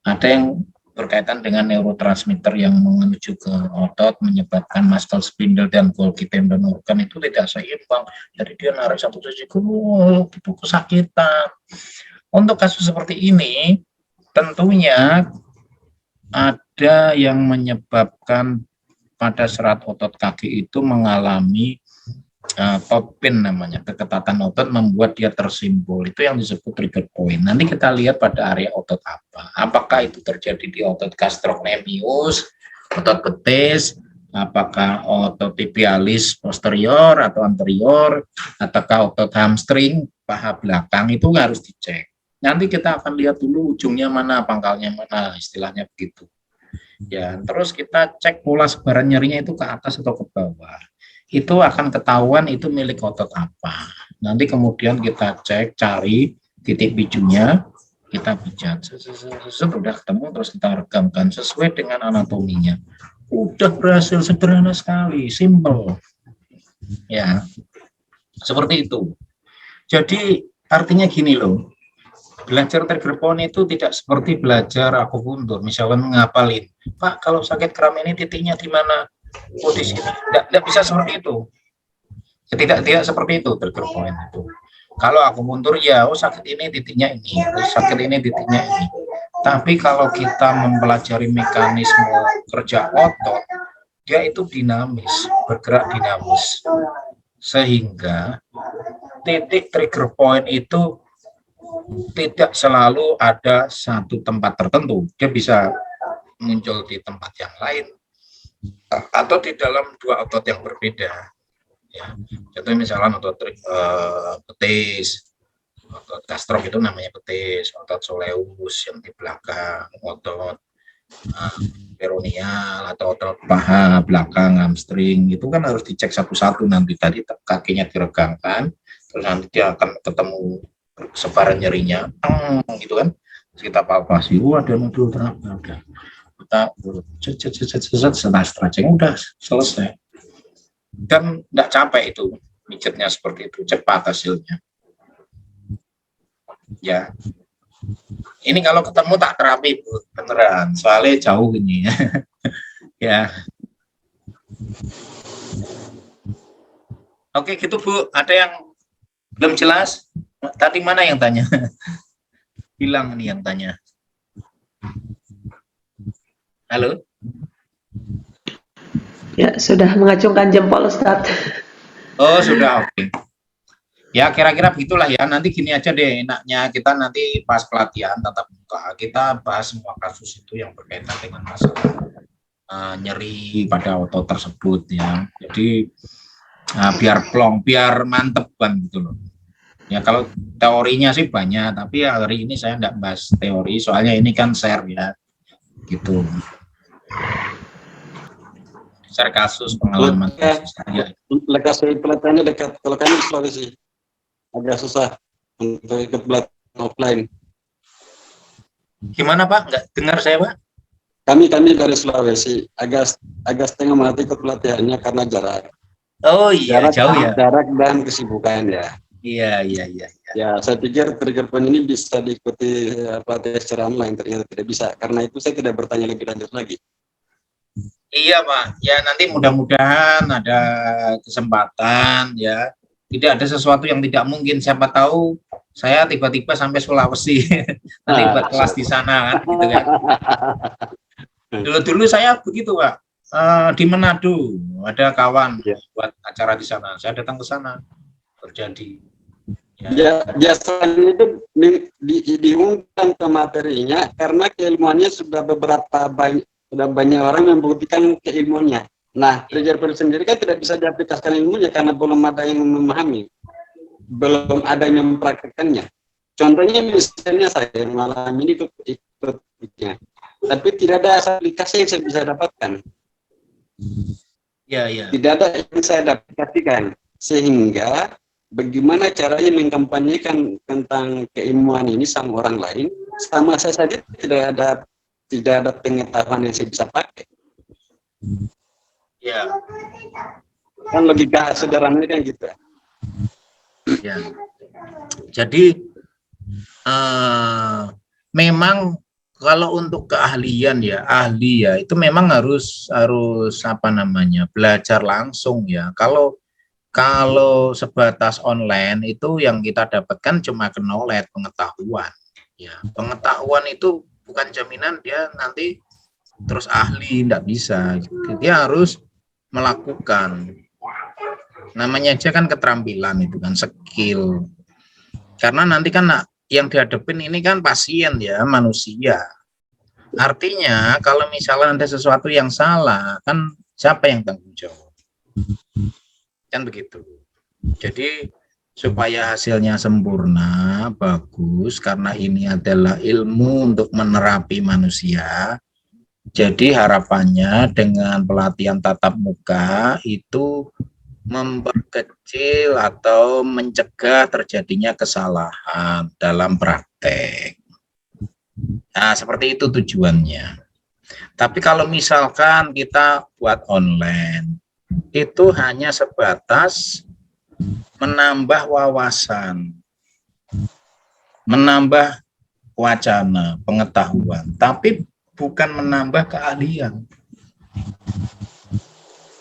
Ada yang berkaitan dengan neurotransmitter yang menuju ke otot, menyebabkan muscle spindle dan Golgi tendon organ itu tidak seimbang, jadi dia narik satu sisi itu kesakitan. Untuk kasus seperti ini, tentunya ada yang menyebabkan pada serat otot kaki itu mengalami top pin namanya, keketatan otot membuat dia tersimbol, itu yang disebut trigger point. Nanti kita lihat pada area otot apa, apakah itu terjadi di otot gastrocnemius, otot betis, apakah otot tibialis posterior atau anterior, ataukah otot hamstring, paha belakang, itu harus dicek. Nanti kita akan lihat dulu ujungnya mana, pangkalnya mana, istilahnya begitu. Ya, terus kita cek pola sebaran nyerinya itu ke atas atau ke bawah. Itu akan ketahuan itu milik otot apa. Nanti kemudian kita cek, cari titik picunya, kita pijat, sudah ketemu, terus kita regamkan sesuai dengan anatominya. Udah berhasil, sederhana sekali, simple. Ya, seperti itu. Jadi artinya gini loh. Belajar trigger point itu tidak seperti belajar akupuntur, misalkan ngapalin, Pak kalau sakit kram ini titiknya di mana? Oh di sini. Tidak bisa seperti itu. Tidak seperti itu trigger point itu. Kalau akupuntur ya, oh sakit ini titiknya ini, sakit ini titiknya ini. Tapi kalau kita mempelajari mekanisme kerja otot, dia itu dinamis, bergerak dinamis, sehingga titik trigger point itu tidak selalu ada satu tempat tertentu, dia bisa muncul di tempat yang lain atau di dalam dua otot yang berbeda. Ya, contoh misalnya otot betis, otot gastrok itu namanya betis, otot soleus yang di belakang, otot peroneal atau otot paha belakang, hamstring, itu kan harus dicek satu-satu. Nanti tadi kakinya diregangkan, terus nanti dia akan ketemu sebaran nyerinya, gitu kan, terus kita palpasi, ada nodul terapa, udah kita setelah stretching udah selesai, dan tidak capek itu pijatnya, seperti itu cepat hasilnya. Ya, ini kalau ketemu tak terapi Bu, beneran, soalnya jauh ini. Ya, oke gitu Bu, ada yang belum jelas? Tadi mana yang tanya? Hilang nih yang tanya. Halo? Ya, sudah mengacungkan jempol Ustaz. Oh, sudah, oke. Ya, kira-kira begitulah ya. Nanti gini aja deh, enaknya kita nanti pas pelatihan tatap muka, kita bahas semua kasus itu yang berkaitan dengan masalah nyeri pada otot tersebut ya. Jadi biar plong, biar mantep kan gitu loh. Ya kalau teorinya sih banyak, tapi hari ini saya enggak bahas teori, soalnya ini kan share ya, gitu. Share kasus pengalaman saya. Lokasi pelatihannya dekat, kalau kami di Sulawesi agak susah untuk ikut pelatihan offline. Gimana Pak? Enggak dengar saya Pak? Kami dari Sulawesi agak setengah mati ikut pelatihannya karena jarak. Oh iya, jauh ya. Jarak dan kesibukan ya. Iya. Ya, saya pikir trigger point ini bisa diikuti pelatihan secara online, ternyata tidak bisa. Karena itu saya tidak bertanya lebih lanjut lagi. Iya Pak, ya nanti mudah-mudahan ada kesempatan ya. Tidak ada sesuatu yang tidak mungkin, siapa tahu saya tiba-tiba sampai Sulawesi nanti buat kelas di sana kan, gitu kan. Dulu saya begitu Pak, di Manado ada kawan buat acara di sana, saya datang ke sana terjadi. Ya, selain itu diumumkan ke materinya karena keilmuannya sudah banyak orang membuktikan keilmuannya. Nah, trigger point sendiri kan tidak bisa diaplikasikan ilmunya karena belum ada yang memahami, belum ada yang mempraktekannya. Contohnya misalnya saya mengalami ini ikutnya, tapi tidak ada aplikasi yang saya bisa dapatkan. Ya. Tidak ada yang saya dapatkan, sehingga bagaimana caranya mengkampanyekan tentang keilmuan ini sama orang lain, sama saya saja tidak ada pengetahuan yang saya bisa pakai. Ya. Kan logika sederhananya kan gitu. Ya. Jadi memang kalau untuk keahlian ya, ahli ya itu memang harus apa namanya, belajar langsung ya. Kalau sebatas online itu yang kita dapatkan cuma knowledge, pengetahuan. Ya, pengetahuan itu bukan jaminan dia nanti terus ahli, tidak bisa. Dia harus melakukan. Namanya aja kan keterampilan itu kan, skill. Karena nanti kan yang dihadapin ini kan pasien ya, manusia. Artinya kalau misalnya ada sesuatu yang salah, kan siapa yang tanggung jawab? Kan begitu. Jadi supaya hasilnya sempurna, bagus, karena ini adalah ilmu untuk menerapi manusia. Jadi harapannya dengan pelatihan tatap muka itu memperkecil atau mencegah terjadinya kesalahan dalam praktek. Nah, seperti itu tujuannya. Tapi kalau misalkan kita buat online, itu hanya sebatas menambah wawasan, menambah wacana, pengetahuan, tapi bukan menambah keahlian.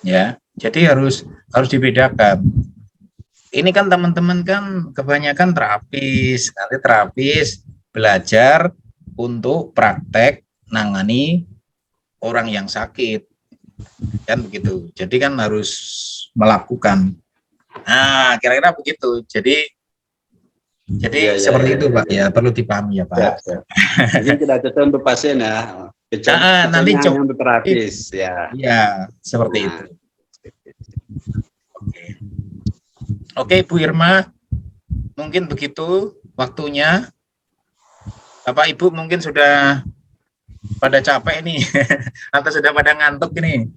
Ya, jadi harus dibedakan. Ini kan teman-teman kan kebanyakan terapis, nanti terapis belajar untuk praktek nangani orang yang sakit, kan begitu. Jadi kan harus melakukan. Nah, kira-kira begitu. Jadi seperti itu Pak. Ya, perlu dipahami ya Pak. Mungkin tidak cocok untuk pasien ya. Nanti coba untuk terapis ya. Ya, seperti itu. Oke, Bu Irma, mungkin begitu waktunya. Bapak Ibu mungkin sudah pada capek nih, atau sudah pada ngantuk ini.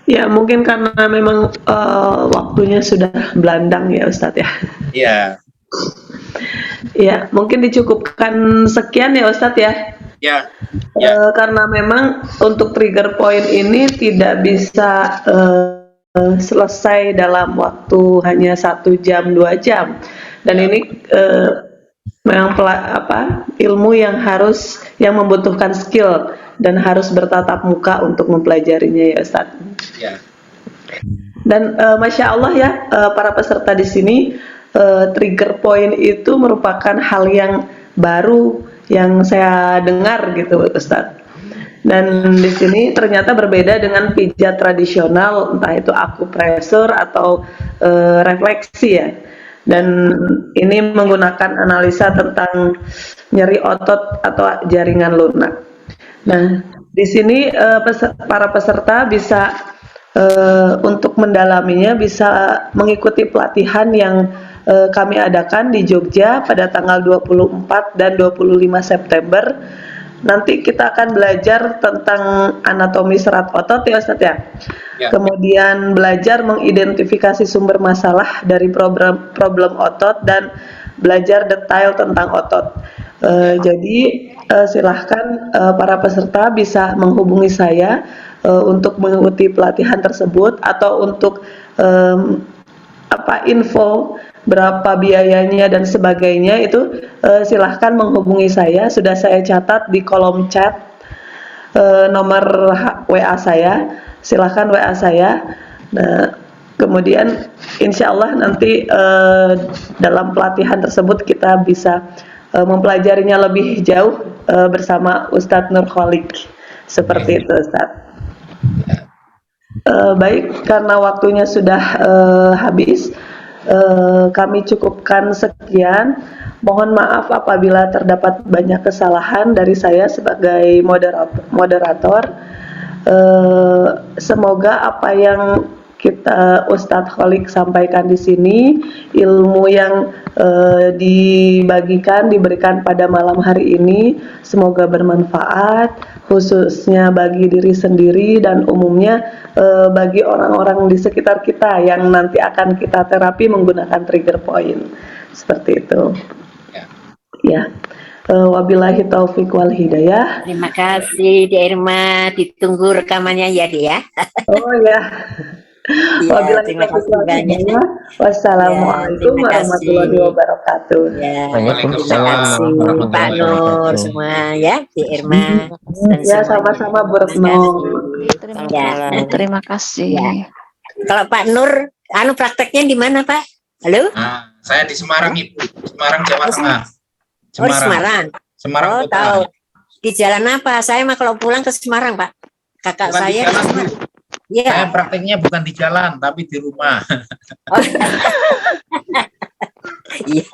Ya, mungkin karena memang waktunya sudah belandang ya Ustadz ya. Iya. Ya, mungkin dicukupkan sekian ya Ustadz ya. Ya. Karena memang untuk trigger point ini tidak bisa selesai dalam waktu hanya 1 jam 2 jam, dan ini memang ilmu yang membutuhkan skill dan harus bertatap muka untuk mempelajarinya ya Ustadz. Ya. Dan Masya Allah ya, para peserta di sini, trigger point itu merupakan hal yang baru yang saya dengar gitu Ustadz. Dan di sini ternyata berbeda dengan pijat tradisional, entah itu akupresur atau refleksi ya. Dan ini menggunakan analisa tentang nyeri otot atau jaringan lunak. Nah, di sini para peserta bisa untuk mendalaminya bisa mengikuti pelatihan yang kami adakan di Jogja pada tanggal 24 dan 25 September. Nanti kita akan belajar tentang anatomi serat otot ya Ustadz ya. Kemudian belajar mengidentifikasi sumber masalah dari problem otot dan belajar detail tentang otot. Jadi silahkan para peserta bisa menghubungi saya untuk mengikuti pelatihan tersebut, atau untuk info berapa biayanya dan sebagainya itu silahkan menghubungi saya. Sudah saya catat di kolom chat nomor WA saya. Silahkan WA saya. Nah, kemudian insya Allah nanti dalam pelatihan tersebut kita bisa mempelajarinya lebih jauh bersama Ustadz Nur Kholik. Seperti itu Ustadz. Baik, karena waktunya sudah habis, kami cukupkan sekian. Mohon maaf apabila terdapat banyak kesalahan dari saya sebagai moderator. Semoga apa yang Ustadz Kholik sampaikan di sini, ilmu yang diberikan pada malam hari ini, semoga bermanfaat, khususnya bagi diri sendiri dan umumnya bagi orang-orang di sekitar kita yang nanti akan kita terapi menggunakan trigger point. Seperti itu. Ya. Wabillahi taufik wal hidayah. Terima kasih, Dek Irma. Ditunggu rekamannya ya, Dek ya. Oh ya. Iya, Wabillahi terima taufik kasih wal banyak. hidayah. Wassalamualaikum terima warahmatullahi kasih. wabarakatuh. Ya, terima Waalaikumsalam kasih Pak warahmatullahi Nur wabarakatuh. semua ya, Dek Irma dan Ya, semuanya. sama-sama Bu Terima Retno. kasih. Ya. Terima kasih. Ya. Kalau Pak Nur, prakteknya di mana Pak? Halo? Nah, saya di Semarang, Ibu. Semarang, Jawa Tengah. Oh, di Semarang. Semarang Oh, Kota. tahu. Di jalan apa? Saya mah kalau pulang ke Semarang, Pak. Kakak Bukan di saya jalan, Bu. Iya. Saya prakteknya bukan di jalan, tapi di rumah. Oh. Iya.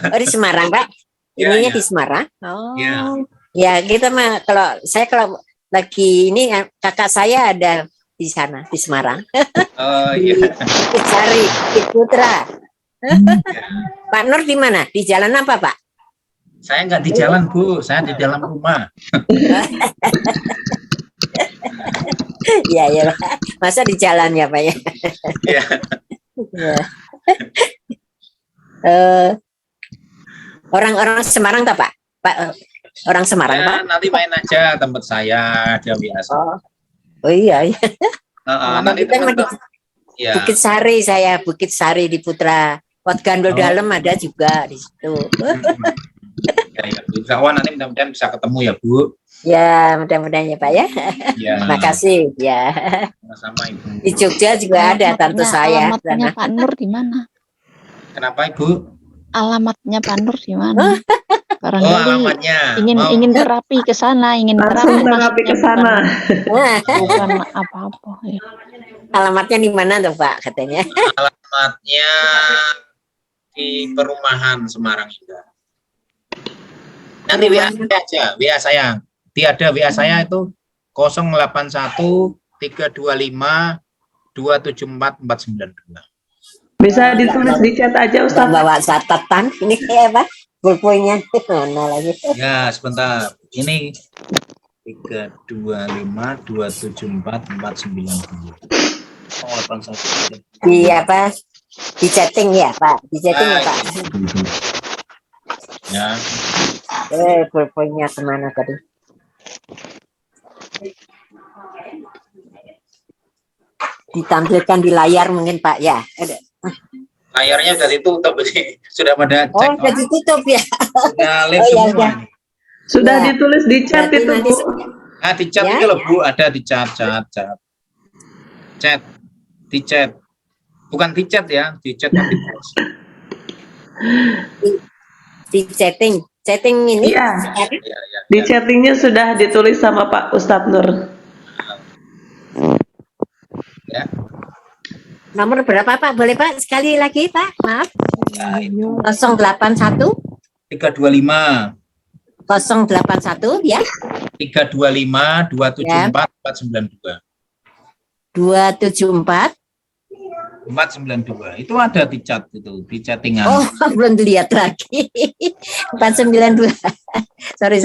Oh, di Semarang, Pak. Ya, Ininya ya. di Semarang. Oh. Ya. Ya, kita mah kalau lagi ini kakak saya ada di sana di Semarang. Oh Di iya. Cari di Putra. Pak Nur di mana? Di jalan apa, Pak? Saya nggak di jalan, Bu. Saya di dalam rumah. Iya, ya, Pak. Masa di jalan ya, Pak ya? Iya. Ya. Orang-orang Semarang tak, Pak? Orang Semarang, Ya, Pak? nanti main aja tempat saya, ada biasa. Oh iya, iya. Nanti Kita mah di teman-teman. Ya. Bukit Sari, saya Bukit Sari di Putra. Wat Gandul Oh. Dalam ada juga di situ. Ya, ya, Bu. Insya Allah nanti mudah-mudahan bisa ketemu ya, Bu. Ya, mudah-mudahan ya, Pak ya. Ya. Terima kasih. Ya. Sama-sama, Ibu. Di Jogja juga ada tante saya. Alamatnya Sana. Pak Nur di mana? Kenapa, Ibu? Alamatnya Pak Nur di mana? Oh, Barangkali alamatnya. ingin terapi ke sana, ingin Langsung terapi terapi ke maksudnya, sana. bukan apa-apa. Ya. Alamatnya di mana tuh, Pak, katanya? Alamatnya di perumahan Semarang Indah. Nanti WA saya aja, WA saya. Tiada WA saya itu 081 325 274 492. Bisa ditulis di chat aja Udah Ustaz. bawa catatan. Ini kayak apa? Pulpoinnya mana lagi? Ya, sebentar. Ini 325 274 492. 081. Di apa? Di chatting ya, Pak? Di chatting ya, Pak? Ya. Pulpoinnya kemana tadi? Ditampilkan di layar mungkin, Pak ya. Ada. Layarnya sudah ditutup ini. Sudah pada Oh, cek. udah ditutup ya. Sudah live Oh, ya, semua. ya. Sudah Ya. ditulis di chat Berarti itu, nanti Bu. Nah, di chat Ya, ini loh, ya. Bu, ada di chat. Di chat. Bukan di chat ya, di chat nanti. di chatting. Chatting ini. Iya. Ya, ya, Di ya. chattingnya sudah ditulis sama Pak Ustadz Nur. Ya. Nomor berapa, Pak? Boleh, Pak? Sekali lagi, Pak. Maaf. Ya, itu 081 325 081 ya. 325 274 492. 274. 492. Itu ada di chat itu, di chattingan. Oh, belum dilihat lagi. 492. Sorry.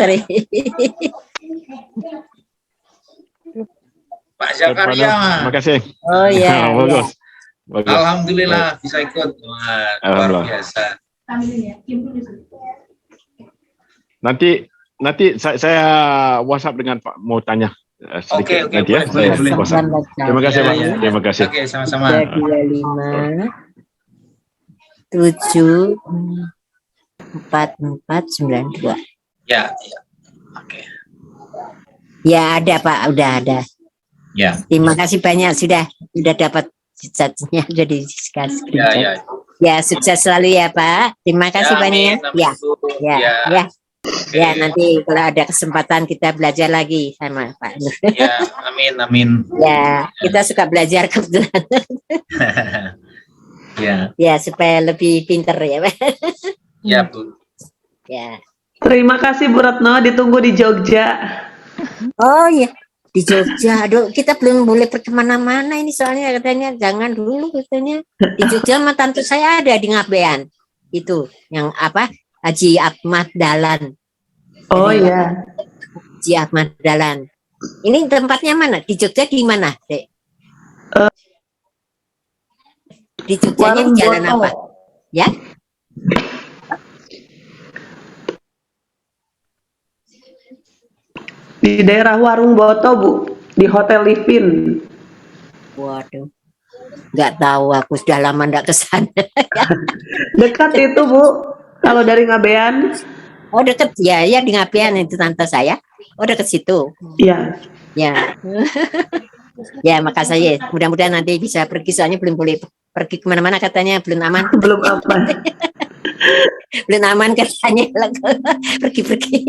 Pak Zakaria. Terima kasih. Oh ya. Bagus. Bagus. Alhamdulillah bisa ikut. Wah, luar Alhamdulillah. biasa. Nanti saya WhatsApp dengan Pak mau tanya sedikit Oke, nanti ya. boleh, Saya boleh. WhatsApp. Terima kasih, Ya, Pak. ya. Terima kasih. Oke, sama-sama. 325 7 4492. Ya, ya. Oke. Ya ada, Pak, udah ada. Ya. Terima kasih banyak sudah dapat chatnya jadi Ya, ya. Ya, sukses selalu ya, Pak. Terima kasih Ya, banyak. amin, amin, Ya. Bu. Ya, Ya. ya. Ya, nanti kalau ada kesempatan kita belajar lagi sama Pak Nur. Ya, amin. Ya, kita suka belajar kebetulan. Ya, Ya, supaya lebih pinter ya, Pak. ya, Bu. Ya. Terima kasih Bu Retno, ditunggu di Jogja. Oh ya, di Jogja. Aduh, kita belum boleh pergi kemana-mana ini soalnya katanya jangan dulu katanya. Di Jogja sama tante saya ada di Ngabean. Itu yang apa? Haji Ahmad Dahlan. Oh Jadi, iya. Haji Ahmad Dahlan. Ini tempatnya mana? Di Jogja di mana, Dek? Di Jogjanya di Warung jalan Boto. apa? Ya? Di daerah Warung Boto, Bu, di Hotel Livin. Waduh, nggak tahu, aku sudah lama nggak ke sana. Dekat itu, Bu, kalau dari Ngabean. Oh, deket ya, ya di Ngabean itu tante saya. Oh, deket situ. Iya. Ya. Ya, makasih ya. Mudah-mudahan nanti bisa pergi, soalnya belum boleh pergi kemana-mana katanya, belum aman. Belum aman. Belum aman katanya, pergi-pergi.